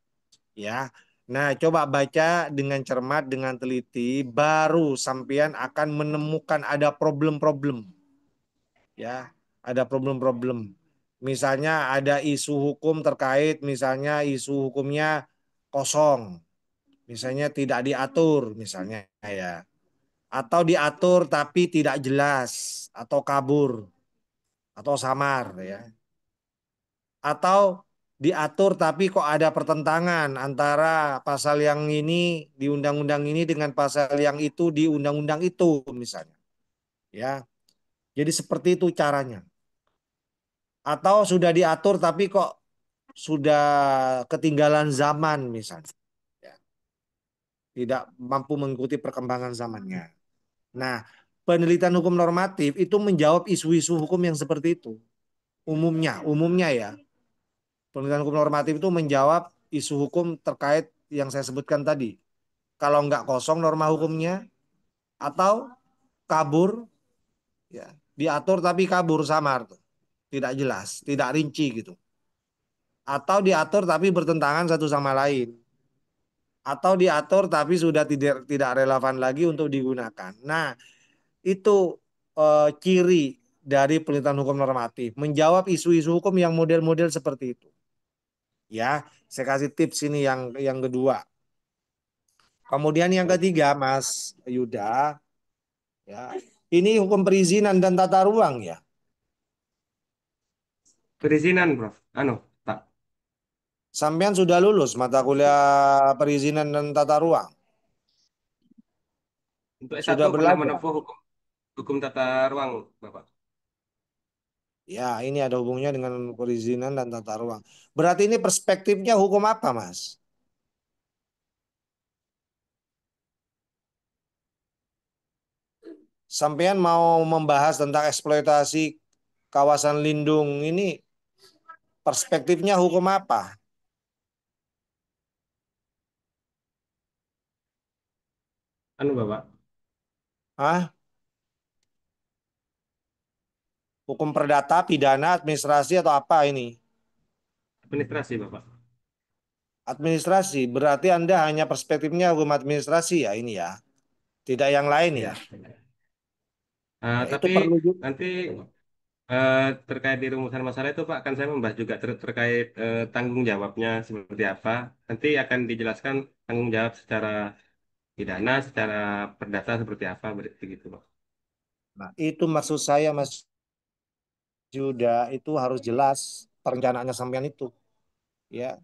Ya. Nah, coba baca dengan cermat, dengan teliti, baru sampean akan menemukan ada problem-problem. Ya, ada problem-problem. Misalnya ada isu hukum terkait, misalnya isu hukumnya kosong, misalnya tidak diatur, misalnya ya. Atau diatur tapi tidak jelas, atau kabur, atau samar ya. Atau diatur tapi kok ada pertentangan antara pasal yang ini di undang-undang ini dengan pasal yang itu di undang-undang itu misalnya. Ya. Jadi seperti itu caranya. Atau sudah diatur tapi kok sudah ketinggalan zaman misalnya. Ya, tidak mampu mengikuti perkembangan zamannya. Nah, penelitian hukum normatif itu menjawab isu-isu hukum yang seperti itu. Umumnya ya. Penelitian hukum normatif itu menjawab isu hukum terkait yang saya sebutkan tadi. Kalau nggak kosong norma hukumnya atau kabur, ya diatur tapi kabur samar, tidak jelas, tidak rinci gitu. Atau diatur tapi bertentangan satu sama lain. Atau diatur tapi sudah tidak relevan lagi untuk digunakan. Nah, itu ciri dari penelitian hukum normatif, menjawab isu-isu hukum yang model-model seperti itu. Ya, saya kasih tips ini yang kedua. Kemudian yang ketiga, Mas Yuda, ya, ini hukum perizinan dan tata ruang ya. Perizinan, Prof. Pak. Sampean sudah lulus mata kuliah perizinan dan tata ruang. Untuk S1 Sudah pernah belajar. menempuh hukum, hukum tata ruang, Bapak. Ya, ini ada hubungannya dengan perizinan dan tata ruang. Berarti ini perspektifnya hukum apa, Mas? Sampean mau membahas tentang eksploitasi kawasan lindung ini perspektifnya hukum apa? Bapak. Hah? Hukum perdata, pidana, administrasi atau apa ini? Administrasi, Bapak. Administrasi. Berarti Anda hanya perspektifnya hukum administrasi ya ini ya. Tidak yang lain ya. Iya. Ya, itu Tapi perlu juga. nanti terkait di rumusan masalah itu, Pak, kan saya membahas juga terkait tanggung jawabnya seperti apa. Nanti akan dijelaskan tanggung jawab secara pidana, secara perdata seperti apa, begitu, Pak. Nah, itu maksud saya Mas Yuda, itu harus jelas perencanaannya sampean itu. Ya,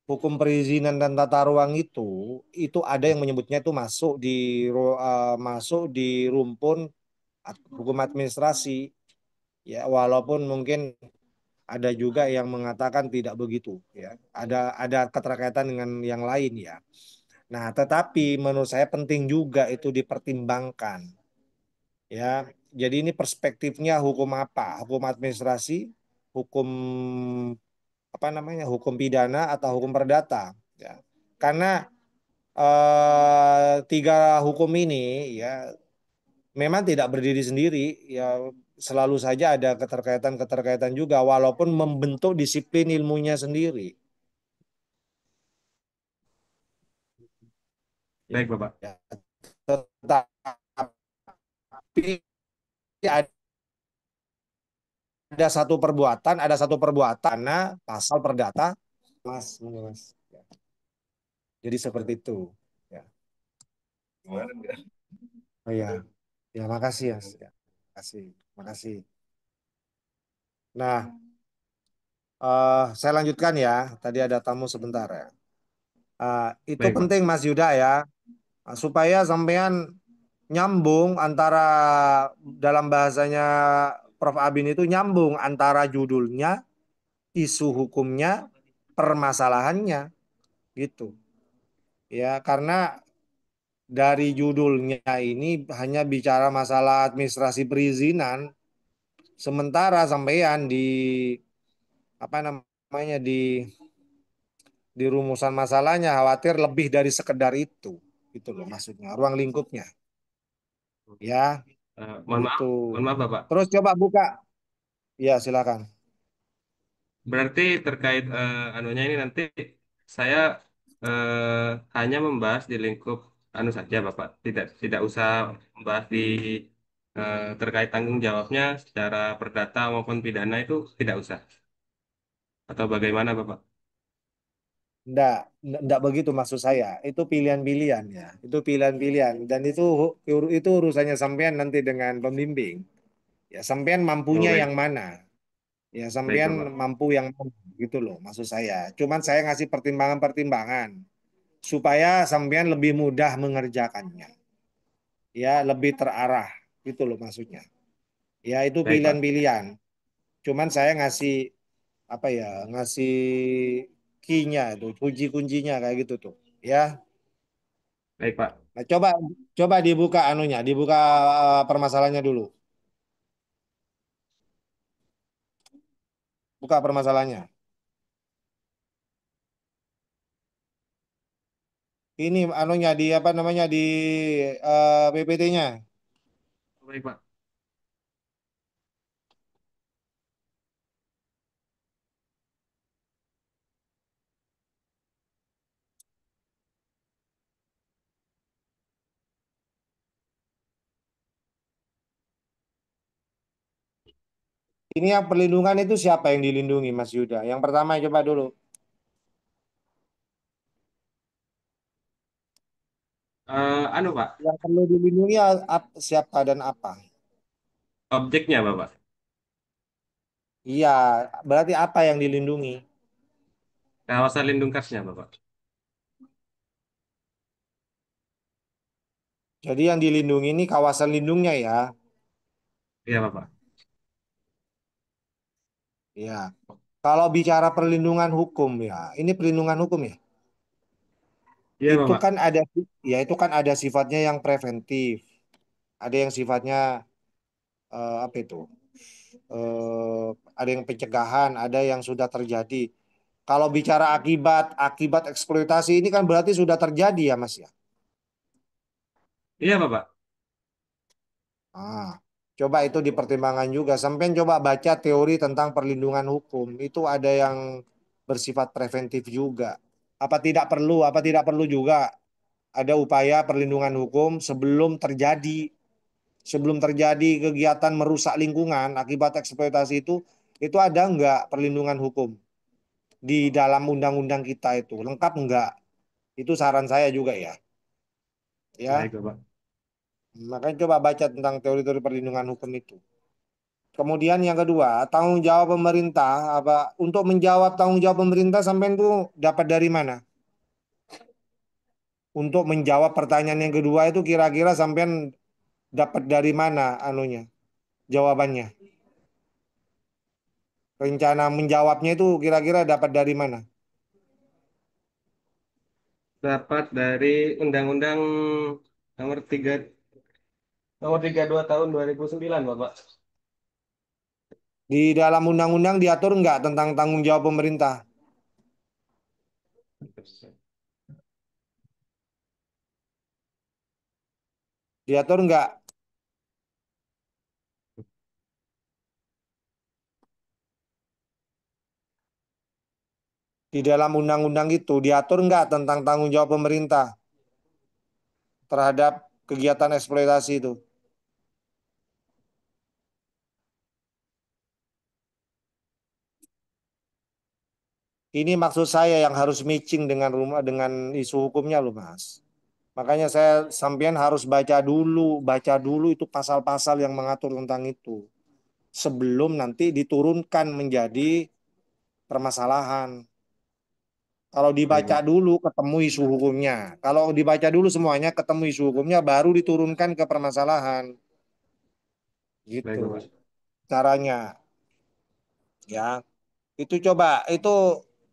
hukum perizinan dan tata ruang itu ada yang menyebutnya itu masuk di rumpun hukum administrasi. Ya, walaupun mungkin ada juga yang mengatakan tidak begitu. Ya, ada keterkaitan dengan yang lain ya. Nah, tetapi menurut saya penting juga itu dipertimbangkan. Ya, jadi ini perspektifnya hukum apa? Hukum administrasi, hukum apa namanya? Hukum pidana atau hukum perdata? Ya. Karena tiga hukum ini ya memang tidak berdiri sendiri, ya selalu saja ada keterkaitan-keterkaitan juga walaupun membentuk disiplin ilmunya sendiri. Baik, Bapak. Ya, tetapi ada satu perbuatan karena pasal perdata, Mas, Mas. Jadi seperti itu. Ya. Oh ya, ya makasih ya. Ya, makasih, makasih. Nah, saya lanjutkan ya. Tadi ada tamu sebentar ya. Itu Baik, Pak. penting Mas Yuda ya, supaya sampean nyambung antara dalam bahasanya Prof. Abin itu nyambung antara judulnya, isu hukumnya, permasalahannya gitu. Ya, karena dari judulnya ini hanya bicara masalah administrasi perizinan, sementara sampean di apa namanya di rumusan masalahnya khawatir lebih dari sekedar itu loh maksudnya, ruang lingkupnya. Ya, itu. Mohon maaf, Bapak. Terus coba buka. Ya, silakan. Berarti terkait anunya ini nanti saya hanya membahas di lingkup anu saja, Bapak. Tidak tidak usah membahas di terkait tanggung jawabnya secara perdata maupun pidana itu tidak usah. Atau bagaimana, Bapak? Enggak begitu maksud saya. Itu pilihan-pilihan ya. Itu pilihan-pilihan dan itu urusannya sampean nanti dengan pembimbing. Ya, sampean Oh, mampunya yang baik. mana? Ya, Baik, sampean Bapak. mampu yang mana gitu loh maksud saya. Cuman saya ngasih pertimbangan-pertimbangan supaya sampean lebih mudah mengerjakannya. Ya, lebih terarah gitu loh maksudnya. Ya, itu Baik, Pak. pilihan-pilihan. Cuman saya ngasih apa ya, ngasih key-nya tuh, kunci-kuncinya kayak gitu tuh. Ya. Baik, Pak. Nah, coba coba dibuka anunya, dibuka permasalahannya dulu. Buka permasalahannya. Ini anunya di apa namanya di PPT-nya. Baik, Pak. Ini yang perlindungan itu siapa yang dilindungi, Mas Yuda? Yang pertama coba dulu. Anu, Pak. Yang perlu dilindungi siapa dan apa? Objeknya, Bapak. Iya, berarti apa yang dilindungi? Kawasan lindung karsnya, Bapak. Jadi yang dilindungi ini kawasan lindungnya ya. Iya, Bapak. Iya. Kalau bicara perlindungan hukum ya, ini perlindungan hukum ya. Iya, Itu Bapak. kan ada ya itu kan ada sifatnya yang preventif, ada yang sifatnya apa itu? Eh, ada yang pencegahan, ada yang sudah terjadi. Kalau bicara akibat eksploitasi ini kan berarti sudah terjadi ya Mas ya. Iya, Bapak. Ah, coba itu dipertimbangkan juga. Sampai coba baca teori tentang perlindungan hukum. Itu ada yang bersifat preventif juga. Apa tidak perlu juga ada upaya perlindungan hukum sebelum terjadi kegiatan merusak lingkungan akibat eksploitasi itu ada enggak perlindungan hukum di dalam undang-undang kita itu lengkap enggak? Itu saran saya juga ya. Baik, Ya, Bapak. makanya coba baca tentang teori-teori perlindungan hukum itu. Kemudian yang kedua, tanggung jawab pemerintah apa untuk menjawab tanggung jawab pemerintah sampai itu dapat dari mana? Untuk menjawab pertanyaan yang kedua itu kira-kira sampean dapat dari mana anunya? Jawabannya. Rencana menjawabnya itu kira-kira dapat dari mana? Dapat dari Undang-Undang nomor 3 nomor 32 tahun 2009, Bapak. Di dalam undang-undang diatur enggak tentang tanggung jawab pemerintah? Diatur enggak? Di dalam undang-undang itu diatur enggak tentang tanggung jawab pemerintah terhadap kegiatan eksploitasi itu? Ini maksud saya yang harus matching dengan rumah dengan isu hukumnya loh Mas. Makanya saya sampean harus baca dulu itu pasal-pasal yang mengatur tentang itu sebelum nanti diturunkan menjadi permasalahan. Kalau Baik, dibaca Pak. dulu ketemu isu hukumnya. Kalau dibaca dulu semuanya ketemu isu hukumnya baru diturunkan ke permasalahan. Baik, Gitu Bapak. caranya ya. Itu coba itu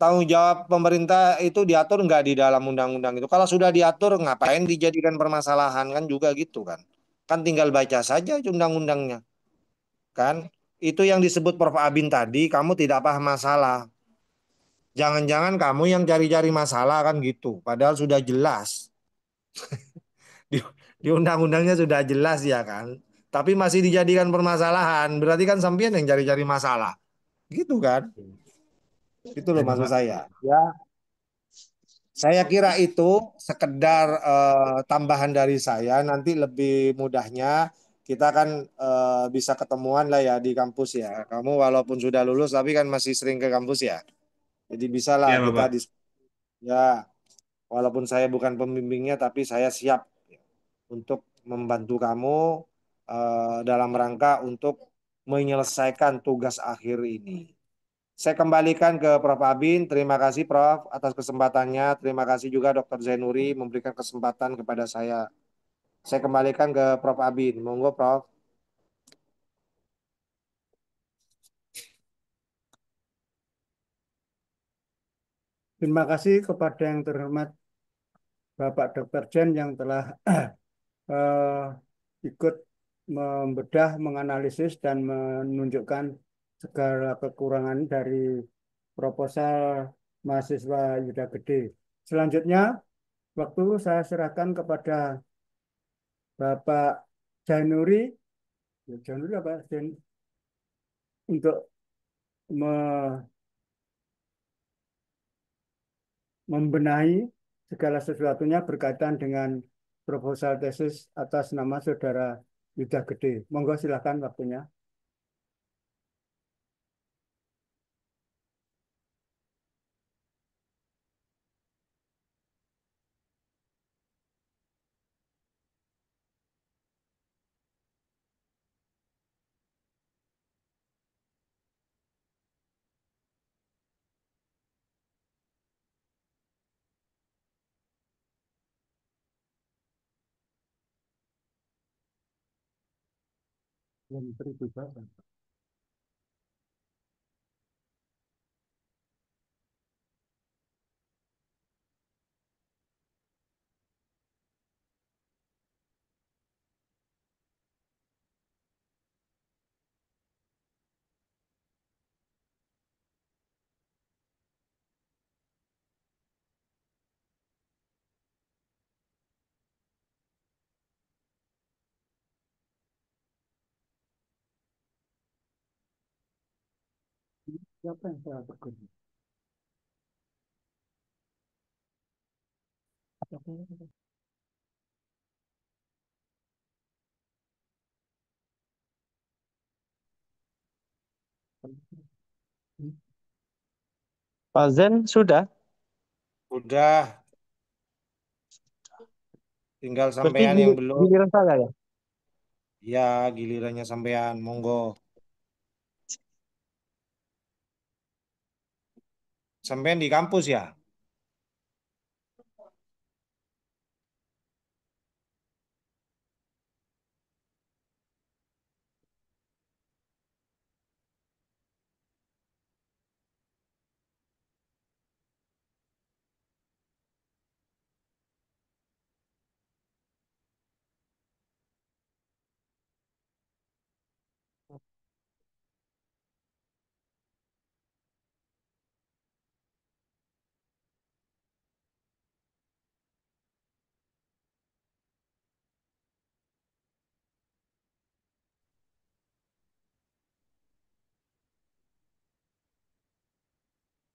tanggung jawab pemerintah itu diatur nggak di dalam undang-undang itu. Kalau sudah diatur ngapain dijadikan permasalahan kan juga gitu kan. Kan tinggal baca saja undang-undangnya kan. Itu yang disebut Prof. Abin tadi kamu tidak paham masalah. Jangan-jangan kamu yang cari-cari masalah kan gitu. Padahal sudah jelas. Di, di undang-undangnya sudah jelas ya kan. Tapi masih dijadikan permasalahan. Berarti kan sampean yang cari-cari masalah. Gitu kan. Itu loh Baik, maksud Bapak. saya. Ya, saya kira itu sekedar tambahan dari saya. Nanti lebih mudahnya kita kan bisa ketemuan lah ya di kampus ya. Kamu walaupun sudah lulus tapi kan masih sering ke kampus ya. Jadi bisa lah Iya, kita Bapak. ya walaupun saya bukan pembimbingnya tapi saya siap untuk membantu kamu dalam rangka untuk menyelesaikan tugas akhir ini. Saya kembalikan ke Prof. Abin. Terima kasih Prof. atas kesempatannya. Terima kasih juga Dr. Zainuri memberikan kesempatan kepada saya. Saya kembalikan ke Prof. Abin. Monggo Prof. Terima kasih kepada yang terhormat Bapak Dr. Jen yang telah eh, ikut membedah, menganalisis, dan menunjukkan segala kekurangan dari proposal mahasiswa Yuda Gede. Selanjutnya, waktu saya serahkan kepada Bapak Januri, Januri apa? Untuk me- membenahi segala sesuatunya berkaitan dengan proposal tesis atas nama Saudara Yuda Gede. Monggo silakan waktunya. Yang beri Bapak. Siapa yang salah tegur? Pak Zen sudah. Udah, tinggal Berarti sampean yang belum. giliran saya ya. Ya, gilirannya sampean, monggo. Sampean di kampus ya?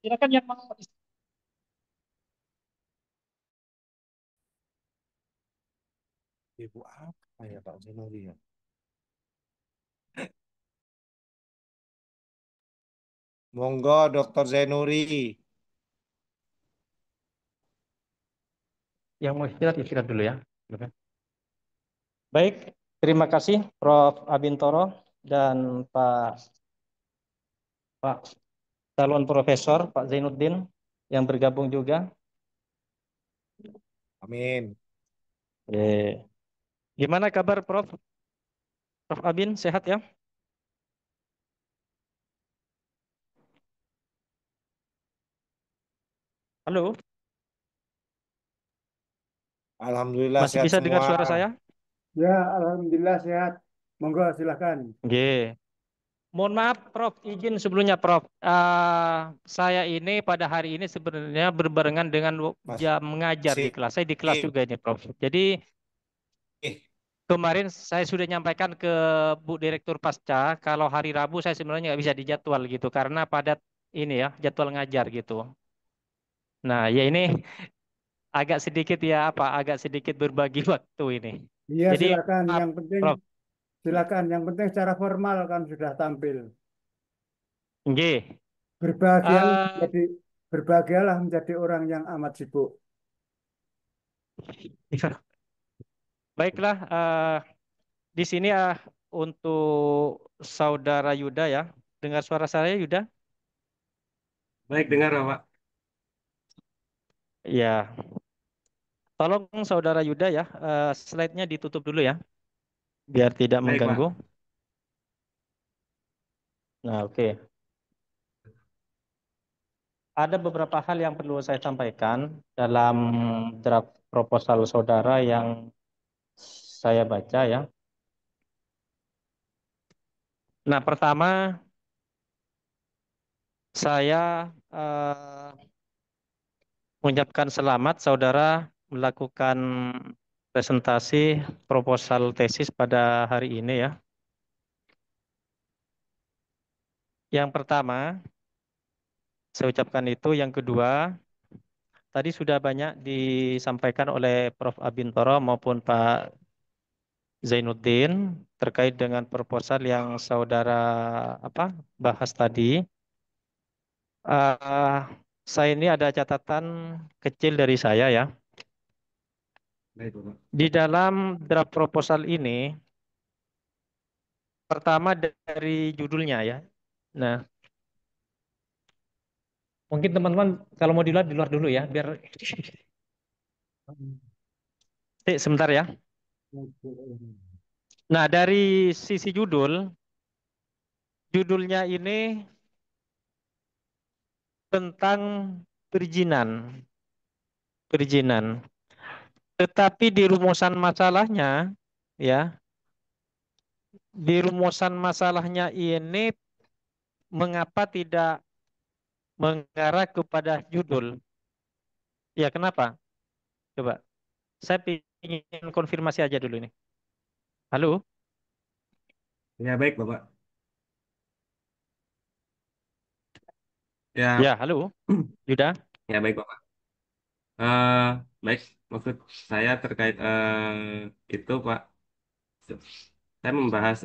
Silakan yang mau. Ibu apa ya Pak Zenuri ya? Monggo Dokter Zenuri. Yang mau istirahat istirahat dulu ya. Silakan. Baik, terima kasih Prof. Abintoro dan Pak calon Profesor Pak Zainuddin yang bergabung juga. Amin. Gimana kabar Prof? Prof Abin sehat ya? Halo, Alhamdulillah masih sehat bisa dengar semua. suara saya? Ya, alhamdulillah sehat. Monggo silakan. Oke. Mohon maaf, Prof. Izin sebelumnya, Prof. Saya ini pada hari ini sebenarnya berbarengan dengan Mas. jam mengajar di kelas. Saya di kelas juga ini, Prof. Jadi kemarin saya sudah nyampaikan ke Bu Direktur Pasca kalau hari Rabu saya sebenarnya nggak bisa dijadwal gitu karena padat ini ya jadwal ngajar gitu. Nah, ya ini agak sedikit ya apa? Agak sedikit berbagi waktu ini. Iya, Jadi silakan. maaf, Yang penting Prof. silakan. Yang penting secara formal kan sudah tampil. Nggih. Berbahagialah Eh, menjadi berbahagialah menjadi orang yang amat sibuk. baiklah. Di sini untuk saudara Yuda ya. Dengar suara saya Yuda? Baik, dengar Pak. Ya, tolong saudara Yuda ya, slide-nya ditutup dulu ya, biar tidak Baik mengganggu. Pak. Nah, oke. ada beberapa hal yang perlu saya sampaikan dalam draft proposal saudara yang saya baca ya. Nah, pertama saya mengucapkan selamat saudara melakukan presentasi proposal tesis pada hari ini ya. Yang pertama, saya ucapkan itu. Yang kedua, tadi sudah banyak disampaikan oleh Prof. Abintoro maupun Pak Zainuddin terkait dengan proposal yang saudara apa bahas tadi. Eh, saya ini ada catatan kecil dari saya ya. Baik, Bapak. Di dalam draft proposal ini, pertama dari judulnya ya. Nah, mungkin teman-teman kalau mau di luar dulu ya, biar. Sebentar ya. Nah, dari sisi judulnya ini tentang perizinan, perizinan. Tetapi di rumusan masalahnya, ya, di rumusan masalahnya ini mengapa tidak mengarah kepada judul? Ya, kenapa? Coba, saya ingin konfirmasi aja dulu ini. Halo? Ya, baik, Bapak. Ya, Ya, halo, Yuda. ya baik, Bapak. Eh, baik, maksud saya terkait itu, Pak. Saya membahas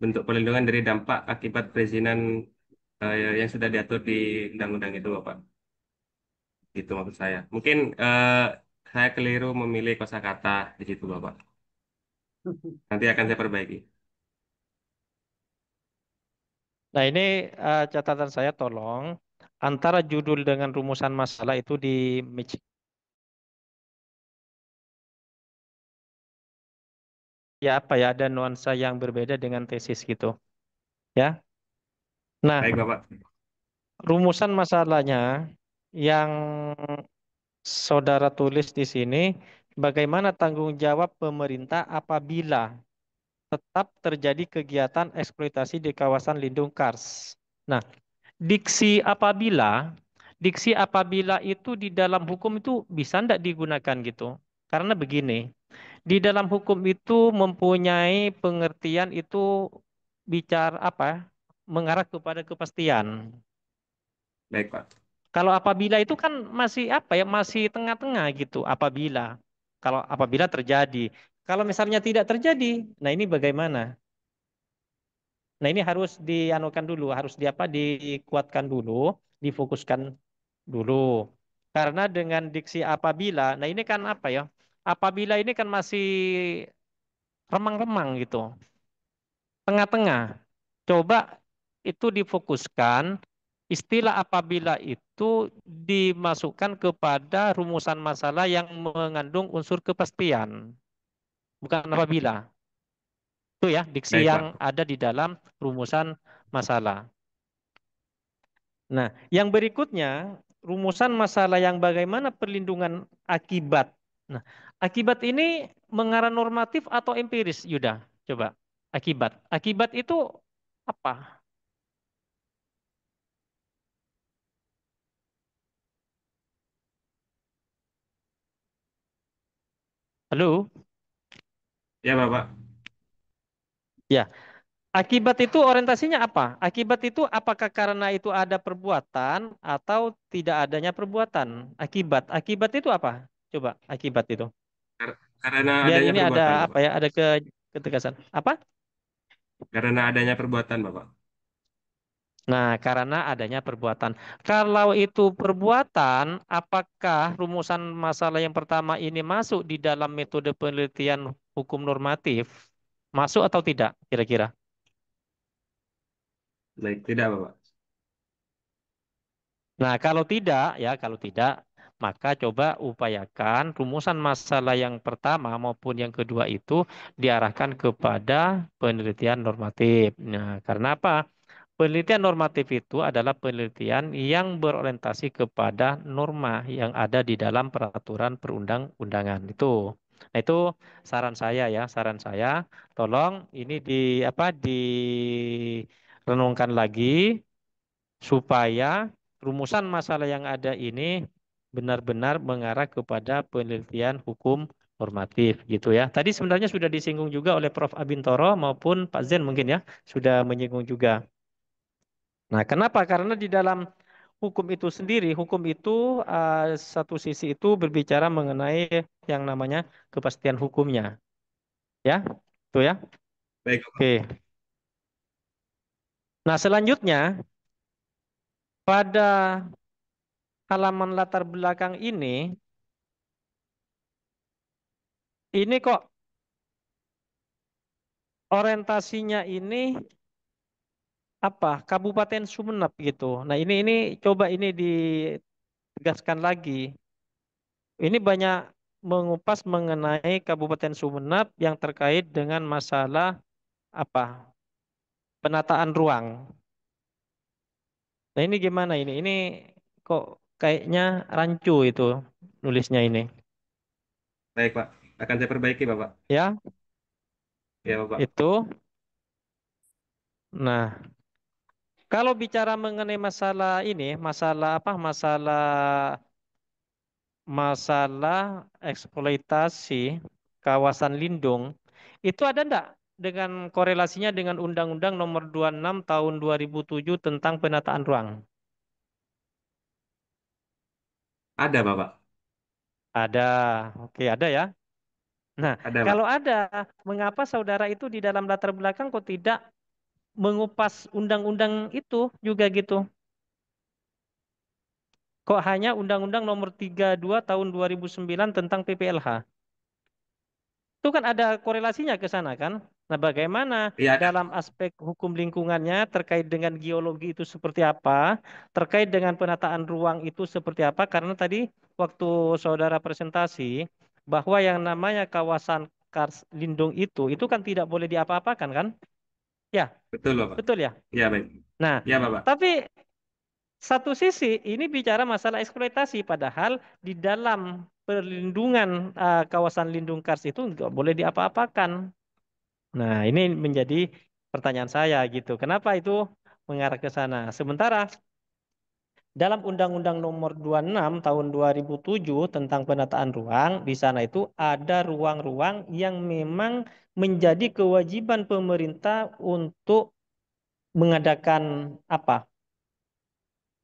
bentuk perlindungan dari dampak akibat perizinan yang sudah diatur di undang-undang itu, Bapak. Itu maksud saya. Mungkin saya keliru memilih kosakata di situ, Bapak. Nanti akan saya perbaiki. Nah, ini catatan saya tolong antara judul dengan rumusan masalah itu di ya apa ya ada nuansa yang berbeda dengan tesis gitu ya. Nah, Baik, Bapak. rumusan masalahnya yang saudara tulis di sini bagaimana tanggung jawab pemerintah apabila tetap terjadi kegiatan eksploitasi di kawasan lindung kars. Nah, diksi apabila itu di dalam hukum itu bisa tidak digunakan gitu. Karena begini, di dalam hukum itu mempunyai pengertian itu bicara apa? Mengarah kepada kepastian. Baik, Pak. Kalau apabila itu kan masih apa ya? Masih tengah-tengah gitu. Apabila, kalau apabila terjadi. Kalau misalnya tidak terjadi, nah ini bagaimana? Nah ini harus dianukan dulu, harus di apa? Dikuatkan dulu, difokuskan dulu. Karena dengan diksi apabila, nah ini kan apa ya? Apabila ini kan masih remang-remang gitu, tengah-tengah. Coba itu difokuskan, istilah apabila itu dimasukkan kepada rumusan masalah yang mengandung unsur kepastian, bukan apabila. Itu ya, diksi Baik, yang Pak. ada di dalam rumusan masalah. Nah, yang berikutnya, rumusan masalah yang bagaimana perlindungan akibat. Nah, akibat ini mengarah normatif atau empiris, Yuda? Coba, akibat. Akibat itu apa? Halo? Ya, Bapak. Ya, akibat itu orientasinya apa? Akibat itu apakah karena itu ada perbuatan atau tidak adanya perbuatan? Akibat. Akibat itu apa? Coba, akibat itu. Karena Biar adanya ini ada perbuatan, apa Bapak. ya? Ada ketegasan. Apa? Karena adanya perbuatan, Bapak. Nah, karena adanya perbuatan. Kalau itu perbuatan, apakah rumusan masalah yang pertama ini masuk di dalam metode penelitian hukum normatif? Masuk atau tidak, kira-kira? Baik, tidak, Bapak. Nah, kalau tidak, maka coba upayakan rumusan masalah yang pertama maupun yang kedua itu diarahkan kepada penelitian normatif. Nah, karena apa? Penelitian normatif itu adalah penelitian yang berorientasi kepada norma yang ada di dalam peraturan perundang-undangan itu. Nah, itu saran saya ya, saran saya. Tolong ini direnungkan lagi supaya rumusan masalah yang ada ini benar-benar mengarah kepada penelitian hukum normatif gitu ya. Tadi sebenarnya sudah disinggung juga oleh Prof. Abintoro maupun Pak Zen mungkin ya, sudah menyinggung juga. Nah, kenapa? Karena di dalam hukum itu sendiri, hukum itu satu sisi itu berbicara mengenai yang namanya kepastian hukumnya, ya, itu ya. Baik, Bapak. Oke. Nah, selanjutnya pada halaman latar belakang ini kok orientasinya ini apa? Kabupaten Sumeneb gitu. Nah, ini coba ini ditegaskan lagi. Ini banyak mengupas mengenai Kabupaten Sumeneb yang terkait dengan masalah apa? Penataan ruang. Nah, ini gimana ini? Ini kok kayaknya rancu itu nulisnya ini. Baik, Pak. Akan saya perbaiki, Bapak. Ya, Ya, Bapak. itu. Nah, kalau bicara mengenai masalah ini, masalah apa? Masalah eksploitasi kawasan lindung, itu ada enggak dengan korelasinya dengan Undang-Undang Nomor 26 Tahun 2007 tentang penataan ruang? Ada, Bapak. Ada. Oke, ada ya. Nah, Ada, Pak. kalau ada, mengapa saudara itu di dalam latar belakang kok tidak mengupas undang-undang itu juga gitu? Kok hanya Undang-Undang Nomor 32 Tahun 2009 tentang PPLH? Itu kan ada korelasinya ke sana kan? Nah, bagaimana Iya, ada. dalam aspek hukum lingkungannya terkait dengan geologi itu seperti apa, terkait dengan penataan ruang itu seperti apa? Karena tadi waktu saudara presentasi bahwa yang namanya kawasan Kars Lindung itu kan tidak boleh diapa-apakan kan? Ya, Betul, Bapak. betul ya. Iya, baik. Nah, Iya, Bapak. tapi satu sisi ini bicara masalah eksploitasi, padahal di dalam perlindungan kawasan lindung Kars itu nggak boleh diapa-apakan. Nah, ini menjadi pertanyaan saya gitu. Kenapa itu mengarah ke sana? Sementara dalam Undang-Undang Nomor 26 Tahun 2007 tentang penataan ruang, di sana itu ada ruang-ruang yang memang menjadi kewajiban pemerintah untuk mengadakan apa?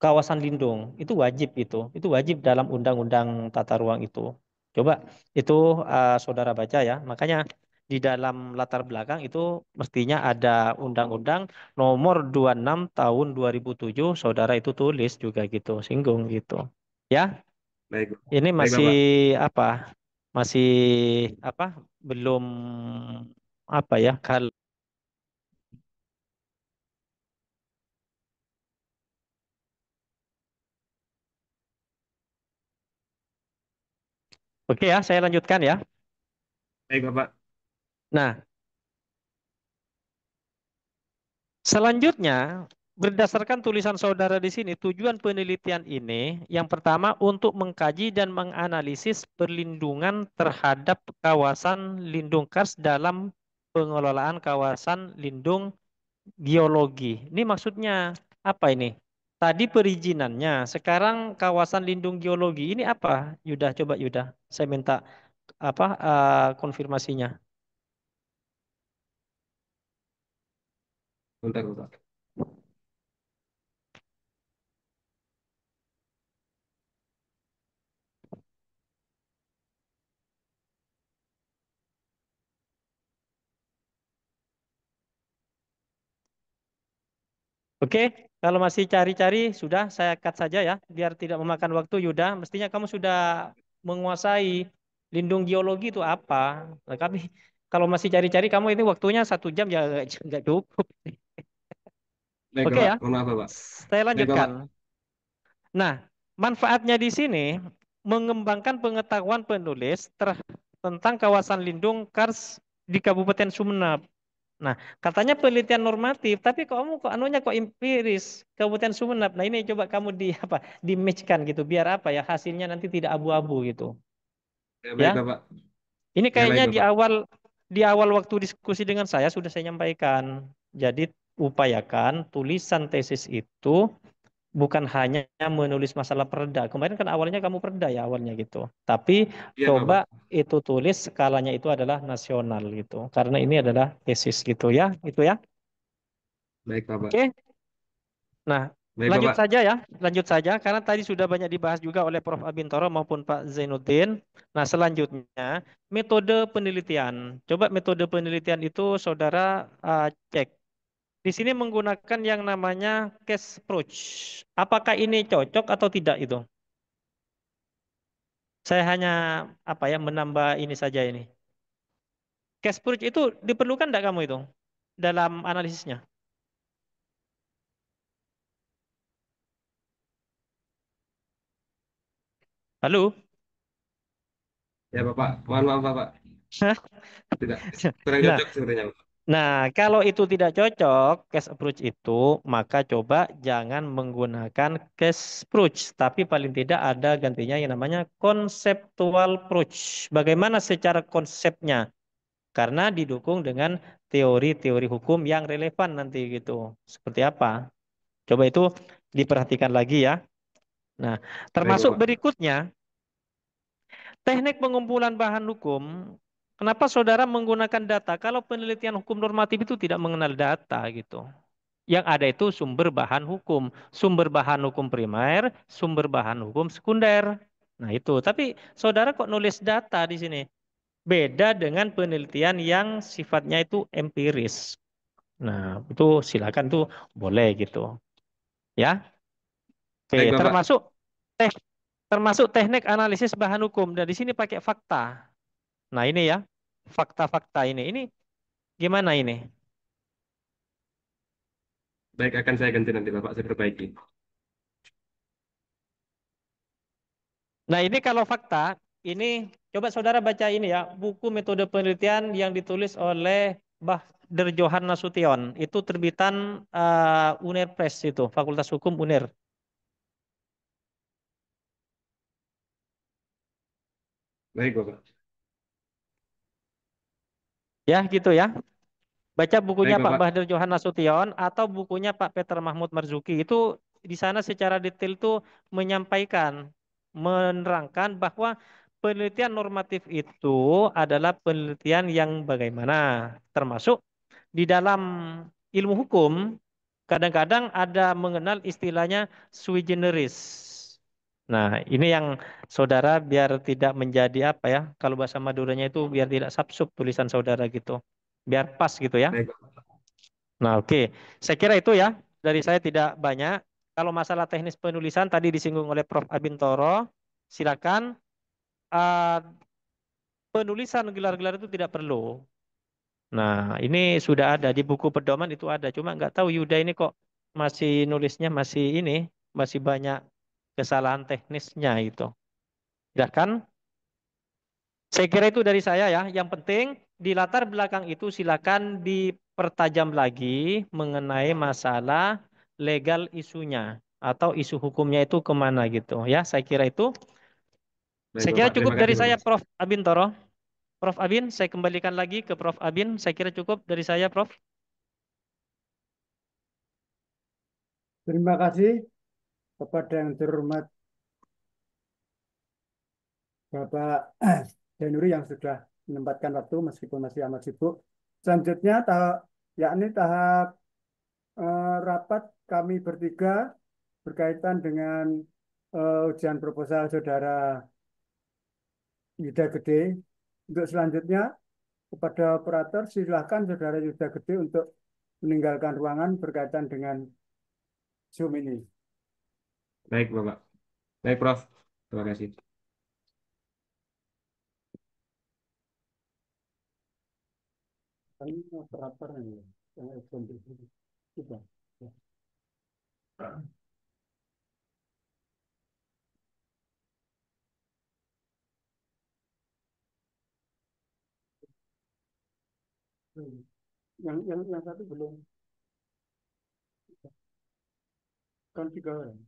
Kawasan lindung. Itu wajib dalam Undang-Undang Tata Ruang itu. Coba itu saudara baca ya. Makanya di dalam latar belakang itu mestinya ada Undang-Undang Nomor 26 Tahun 2007. Saudara itu tulis juga gitu, singgung gitu. Ya, Baik, ini baik, masih Bapak. apa? Masih apa? Belum apa ya? Oke ya, saya lanjutkan ya. Baik, Bapak. Nah, selanjutnya, berdasarkan tulisan saudara di sini, tujuan penelitian ini yang pertama untuk mengkaji dan menganalisis perlindungan terhadap kawasan lindung kars dalam pengelolaan kawasan lindung geologi. Ini maksudnya apa ini? Tadi perizinannya, sekarang kawasan lindung geologi ini apa? Yuda, coba Yuda, saya minta apa konfirmasinya. Bentar, Bapak. Oke, kalau masih cari-cari, sudah saya cut saja ya, biar tidak memakan waktu Yuda. Mestinya kamu sudah menguasai lindung geologi itu apa. Nah, kami kalau masih cari-cari, kamu ini waktunya 1 jam ya nggak cukup. Baik, Oke Bapak. ya, Mohon maaf, Bapak. saya Baik, Bapak. lanjutkan. Nah, manfaatnya di sini mengembangkan pengetahuan penulis tentang kawasan lindung kars di Kabupaten Sumeneb. Nah, katanya penelitian normatif, tapi kamu kok anunya kok empiris, Kabupaten Sumeneb. Nah, ini coba kamu di apa? Di match-kan gitu, biar apa ya hasilnya nanti tidak abu-abu gitu. Ya, baik Ya, Bapak. ini Ya, baik kayaknya Bapak. di awal waktu diskusi dengan saya sudah saya nyampaikan. Jadi upayakan tulisan tesis itu bukan hanya menulis masalah perda. Kemarin kan awalnya kamu perda ya awalnya gitu. Tapi Iya coba Bapak. itu tulis skalanya itu adalah nasional gitu. Karena ini adalah tesis gitu ya, itu ya. Baik Bapak. Oke. Nah, Baik lanjut Bapak. saja ya, lanjut saja karena tadi sudah banyak dibahas juga oleh Prof. Abintoro maupun Pak Zainuddin. Nah, selanjutnya metode penelitian. Coba metode penelitian itu saudara cek. Di sini menggunakan yang namanya case approach. Apakah ini cocok atau tidak itu? Saya hanya apa ya menambah ini saja ini. Case approach itu diperlukan tidak kamu itu dalam analisisnya? Halo? Ya Bapak. Mohon maaf Bapak. Tidak. Kurang Nah, cocok sebenarnya Bapak. Nah, kalau itu tidak cocok, case approach itu, maka coba jangan menggunakan case approach. Tapi paling tidak ada gantinya yang namanya conceptual approach. Bagaimana secara konsepnya? Karena didukung dengan teori-teori hukum yang relevan nanti gitu. Seperti apa? Coba itu diperhatikan lagi ya. Nah, Baik termasuk Bapak. berikutnya, teknik pengumpulan bahan hukum. Kenapa saudara menggunakan data? Kalau penelitian hukum normatif itu tidak mengenal data gitu. Yang ada itu sumber bahan hukum, sumber bahan hukum primer, sumber bahan hukum sekunder. Nah itu, tapi saudara kok nulis data di sini? Beda dengan penelitian yang sifatnya itu empiris. Nah itu silakan tuh boleh gitu, ya. Baik Oke, Bapak. teh, termasuk teknik analisis bahan hukum. Dan di sini pakai fakta. Nah ini ya, fakta-fakta ini gimana ini? Baik, akan saya ganti nanti Bapak, saya perbaiki. Nah, ini kalau fakta, ini coba saudara baca ini ya, buku metode penelitian yang ditulis oleh Bahder Johan Nasution. Itu terbitan UNER Press itu, Fakultas Hukum UNER. Baik Bapak. Ya, gitu ya. Baca bukunya Baik Pak Bapak. Bahder Johan Nasution atau bukunya Pak Peter Mahmud Marzuki. Itu di sana secara detail tuh menyampaikan, menerangkan bahwa penelitian normatif itu adalah penelitian yang bagaimana, termasuk di dalam ilmu hukum kadang-kadang ada mengenal istilahnya sui generis. Nah, ini yang saudara biar tidak menjadi apa ya, kalau bahasa Maduranya itu biar tidak sapsup tulisan saudara gitu. Biar pas gitu ya. Baik Bapak. Nah, oke. Saya kira itu ya. Dari saya tidak banyak. Kalau masalah teknis penulisan tadi disinggung oleh Prof. Abintoro, silakan. Eh, Penulisan gelar-gelar itu tidak perlu. Nah, ini sudah ada di buku pedoman itu ada. Cuma nggak tahu Yuda ini kok masih nulisnya masih ini, masih banyak kesalahan teknisnya itu. Ya kan? Saya kira itu dari saya ya. Yang penting di latar belakang itu silakan dipertajam lagi mengenai masalah legal isunya atau isu hukumnya itu kemana gitu ya. Saya kira itu. Baik Saya kira Bapak. cukup Terima dari kasih saya Bapak. Prof. Abintoro. Prof. Abin, saya kembalikan lagi ke Prof. Abin. Saya kira cukup dari saya Prof. Terima kasih kepada yang terhormat Bapak Danuri yang sudah menempatkan waktu meskipun masih amat sibuk. Selanjutnya yakni tahap rapat kami bertiga berkaitan dengan ujian proposal saudara Yuda Gede. Untuk selanjutnya kepada operator silahkan saudara Yuda Gede untuk meninggalkan ruangan berkaitan dengan Zoom ini. Baik Bapak. Baik Prof. Terima kasih. Ini operator ini yang Zoom ini. Sudah. Ya. Yang satu belum, kan 3 orang.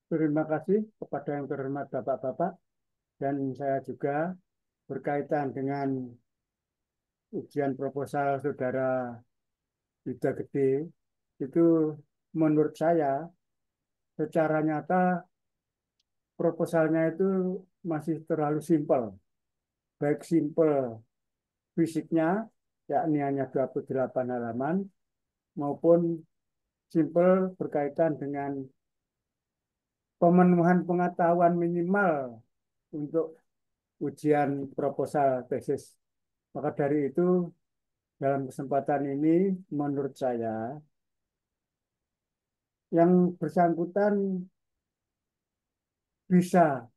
Terima kasih kepada yang terhormat Bapak-Bapak, dan saya juga berkaitan dengan ujian proposal Saudara Yuda Gede, itu menurut saya secara nyata proposalnya itu masih terlalu simpel. Baik simpel fisiknya, yakni hanya 28 halaman, maupun simpel berkaitan dengan pemenuhan pengetahuan minimal untuk ujian proposal tesis. Maka dari itu, dalam kesempatan ini, menurut saya, yang bersangkutan bisa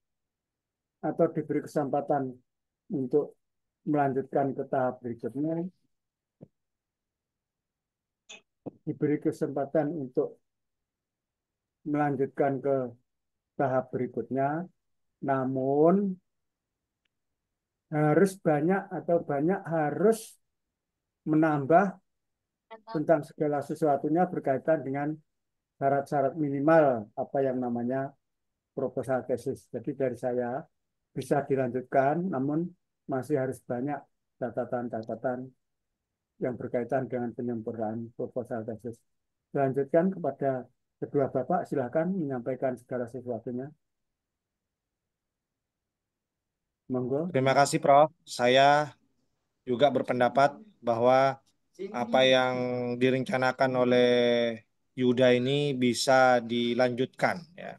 atau diberi kesempatan untuk melanjutkan ke tahap berikutnya, diberi kesempatan untuk melanjutkan ke tahap berikutnya, namun harus banyak atau banyak harus menambah tentang segala sesuatunya berkaitan dengan syarat-syarat minimal apa yang namanya proposal tesis. Jadi dari saya bisa dilanjutkan, namun masih harus banyak catatan-catatan yang berkaitan dengan penyempurnaan proposal tesis. Selanjutkan kepada kedua Bapak, silakan menyampaikan segala sesuatunya. Monggo. Terima kasih, Prof. Saya juga berpendapat bahwa apa yang direncanakan oleh Yuda ini bisa dilanjutkan, ya.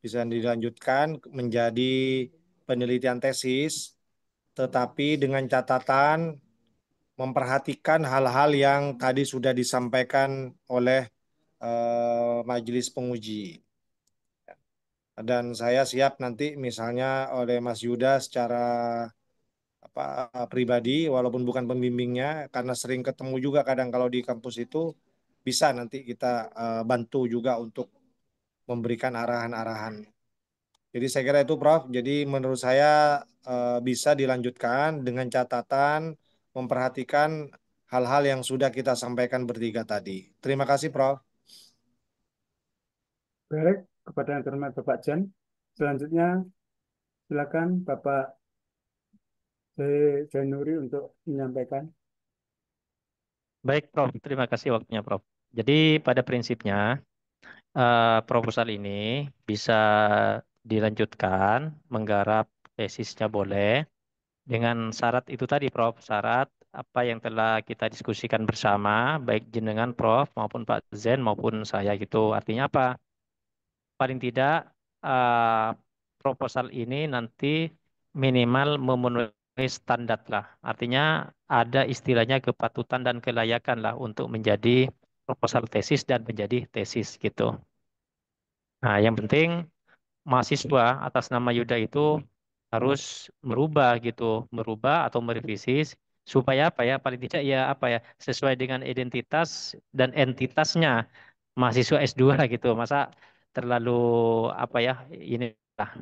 Bisa dilanjutkan menjadi penelitian tesis, tetapi dengan catatan memperhatikan hal-hal yang tadi sudah disampaikan oleh majelis penguji. Dan saya siap nanti misalnya oleh Mas Yuda secara apa pribadi, walaupun bukan pembimbingnya, karena sering ketemu juga kadang kalau di kampus itu, bisa nanti kita bantu juga untuk memberikan arahan-arahan. Jadi saya kira itu, Prof. Jadi menurut saya bisa dilanjutkan dengan catatan memperhatikan hal-hal yang sudah kita sampaikan bertiga tadi. Terima kasih, Prof. Baik, kepada yang terhormat Bapak Jan. Selanjutnya, silakan Bapak Januri untuk menyampaikan. Baik, Prof. Terima kasih waktunya, Prof. Jadi pada prinsipnya proposal ini bisa dilanjutkan, menggarap tesisnya boleh, dengan syarat itu tadi, Prof. Syarat apa yang telah kita diskusikan bersama, baik jenengan, Prof, maupun Pak Zen, maupun saya gitu. Artinya apa? Paling tidak eh, proposal ini nanti minimal memenuhi standar lah. Artinya ada istilahnya kepatutan dan kelayakan lah untuk menjadi proposal tesis dan menjadi tesis gitu. Nah, yang penting mahasiswa atas nama Yuda itu harus merubah gitu, merubah atau merevisi supaya apa ya, paling tidak ya apa ya, sesuai dengan identitas dan entitasnya mahasiswa S2 gitu. Masa terlalu apa ya, ini lah.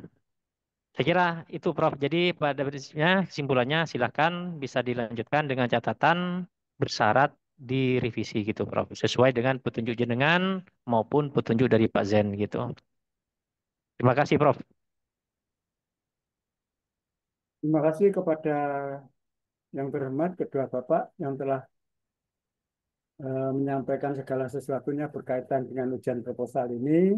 Saya kira itu, Prof. Jadi pada prinsipnya kesimpulannya silahkan bisa dilanjutkan dengan catatan bersyarat direvisi gitu, Prof. Sesuai dengan petunjuk jenengan maupun petunjuk dari Pak Zen gitu. Terima kasih, Prof. Terima kasih kepada yang terhormat kedua Bapak yang telah menyampaikan segala sesuatunya berkaitan dengan ujian proposal ini,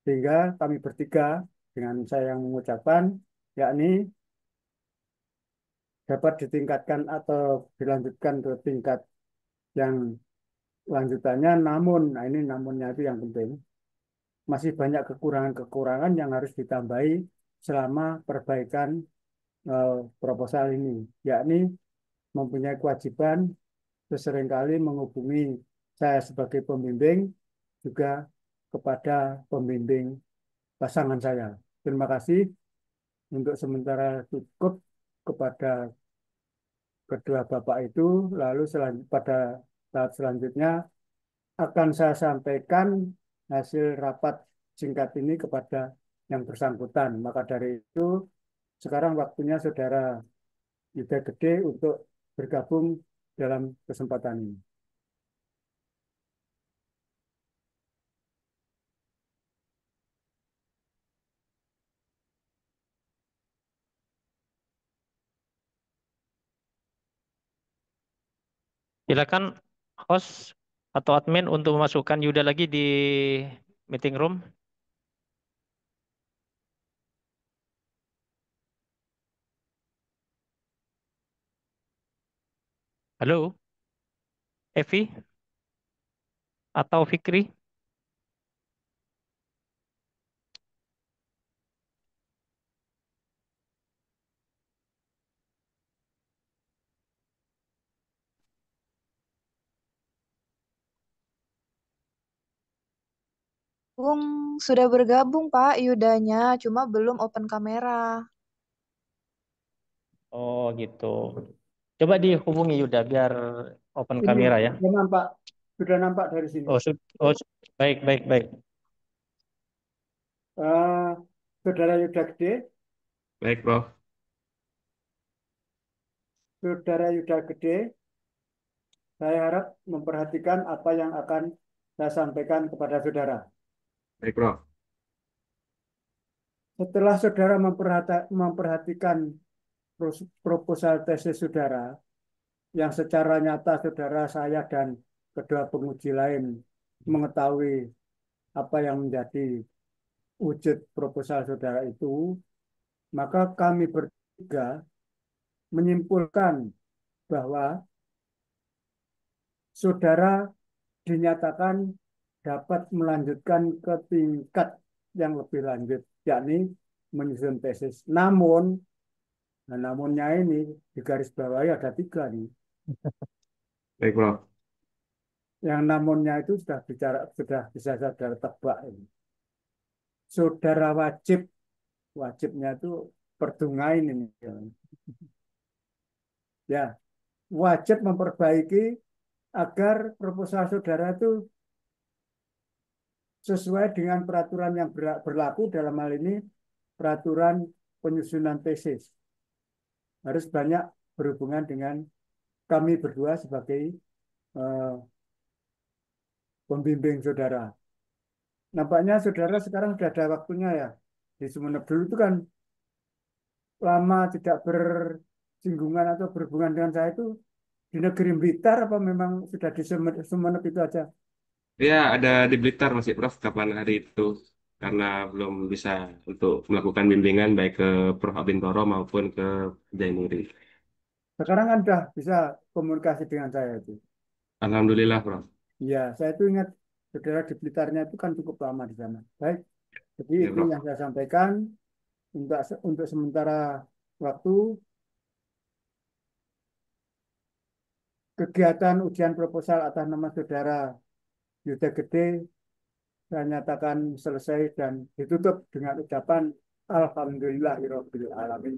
sehingga kami bertiga dengan saya yang mengucapkan, yakni dapat ditingkatkan atau dilanjutkan ke tingkat yang lanjutannya, namun, nah ini namunnya itu yang penting, masih banyak kekurangan-kekurangan yang harus ditambahi selama perbaikan proposal ini, yakni mempunyai kewajiban seringkali menghubungi saya sebagai pembimbing juga kepada pembimbing pasangan saya. Terima kasih, untuk sementara cukup kepada kedua bapak itu. Lalu pada tahap selanjutnya akan saya sampaikan hasil rapat singkat ini kepada yang bersangkutan. Maka dari itu sekarang waktunya Saudara Yuda Gede untuk bergabung dalam kesempatan ini. Silakan host atau admin untuk memasukkan Yuda lagi di meeting room. Halo, Evi atau Fikri? Bung sudah bergabung Pak Yudanya, cuma belum open kamera. Oh gitu. Coba dihubungi Yuda biar open Ini kamera ya. sudah nampak dari sini. Oh, baik, baik, baik. Eh, Saudara Yuda Gede, Baik, Prof. Saudara Yuda Gede, saya harap memperhatikan apa yang akan saya sampaikan kepada saudara. Baik, Prof. Setelah saudara memperhatikan proposal tesis saudara, yang secara nyata saudara, saya, dan kedua penguji lain mengetahui apa yang menjadi wujud proposal saudara itu, maka kami bertiga menyimpulkan bahwa saudara dinyatakan dapat melanjutkan ke tingkat yang lebih lanjut, yakni menyusun tesis. Namunnya ini di garis bawahi ada 3 nih. Baik, Prof. Yang namunnya itu sudah bisa saudara tebak ini. Saudara wajibnya itu perdengain ini. Ya, wajib memperbaiki agar proposal saudara itu sesuai dengan peraturan yang berlaku, dalam hal ini peraturan penyusunan tesis. Harus banyak berhubungan dengan kami berdua sebagai eh, pembimbing saudara. Nampaknya saudara sekarang sudah ada waktunya ya. Di Sumeneb dulu itu kan lama tidak bersinggungan atau berhubungan dengan saya itu di negeri Blitar, apa memang sudah di Sumeneb itu aja? Ya, ada di Blitar masih, Prof. Kapan hari itu? Karena belum bisa untuk melakukan bimbingan baik ke Prof. Abintoro maupun ke Jainuri. Sekarang kan sudah bisa komunikasi dengan saya itu. Alhamdulillah, Prof. Iya, saya itu ingat saudara di Blitarnya itu kan cukup lama di sana. Baik, jadi Ya, itu Prof. yang saya sampaikan untuk sementara waktu. Kegiatan ujian proposal atas nama saudara Yuda Gede saya nyatakan selesai dan ditutup dengan ucapan Alhamdulillahirabbil alamin.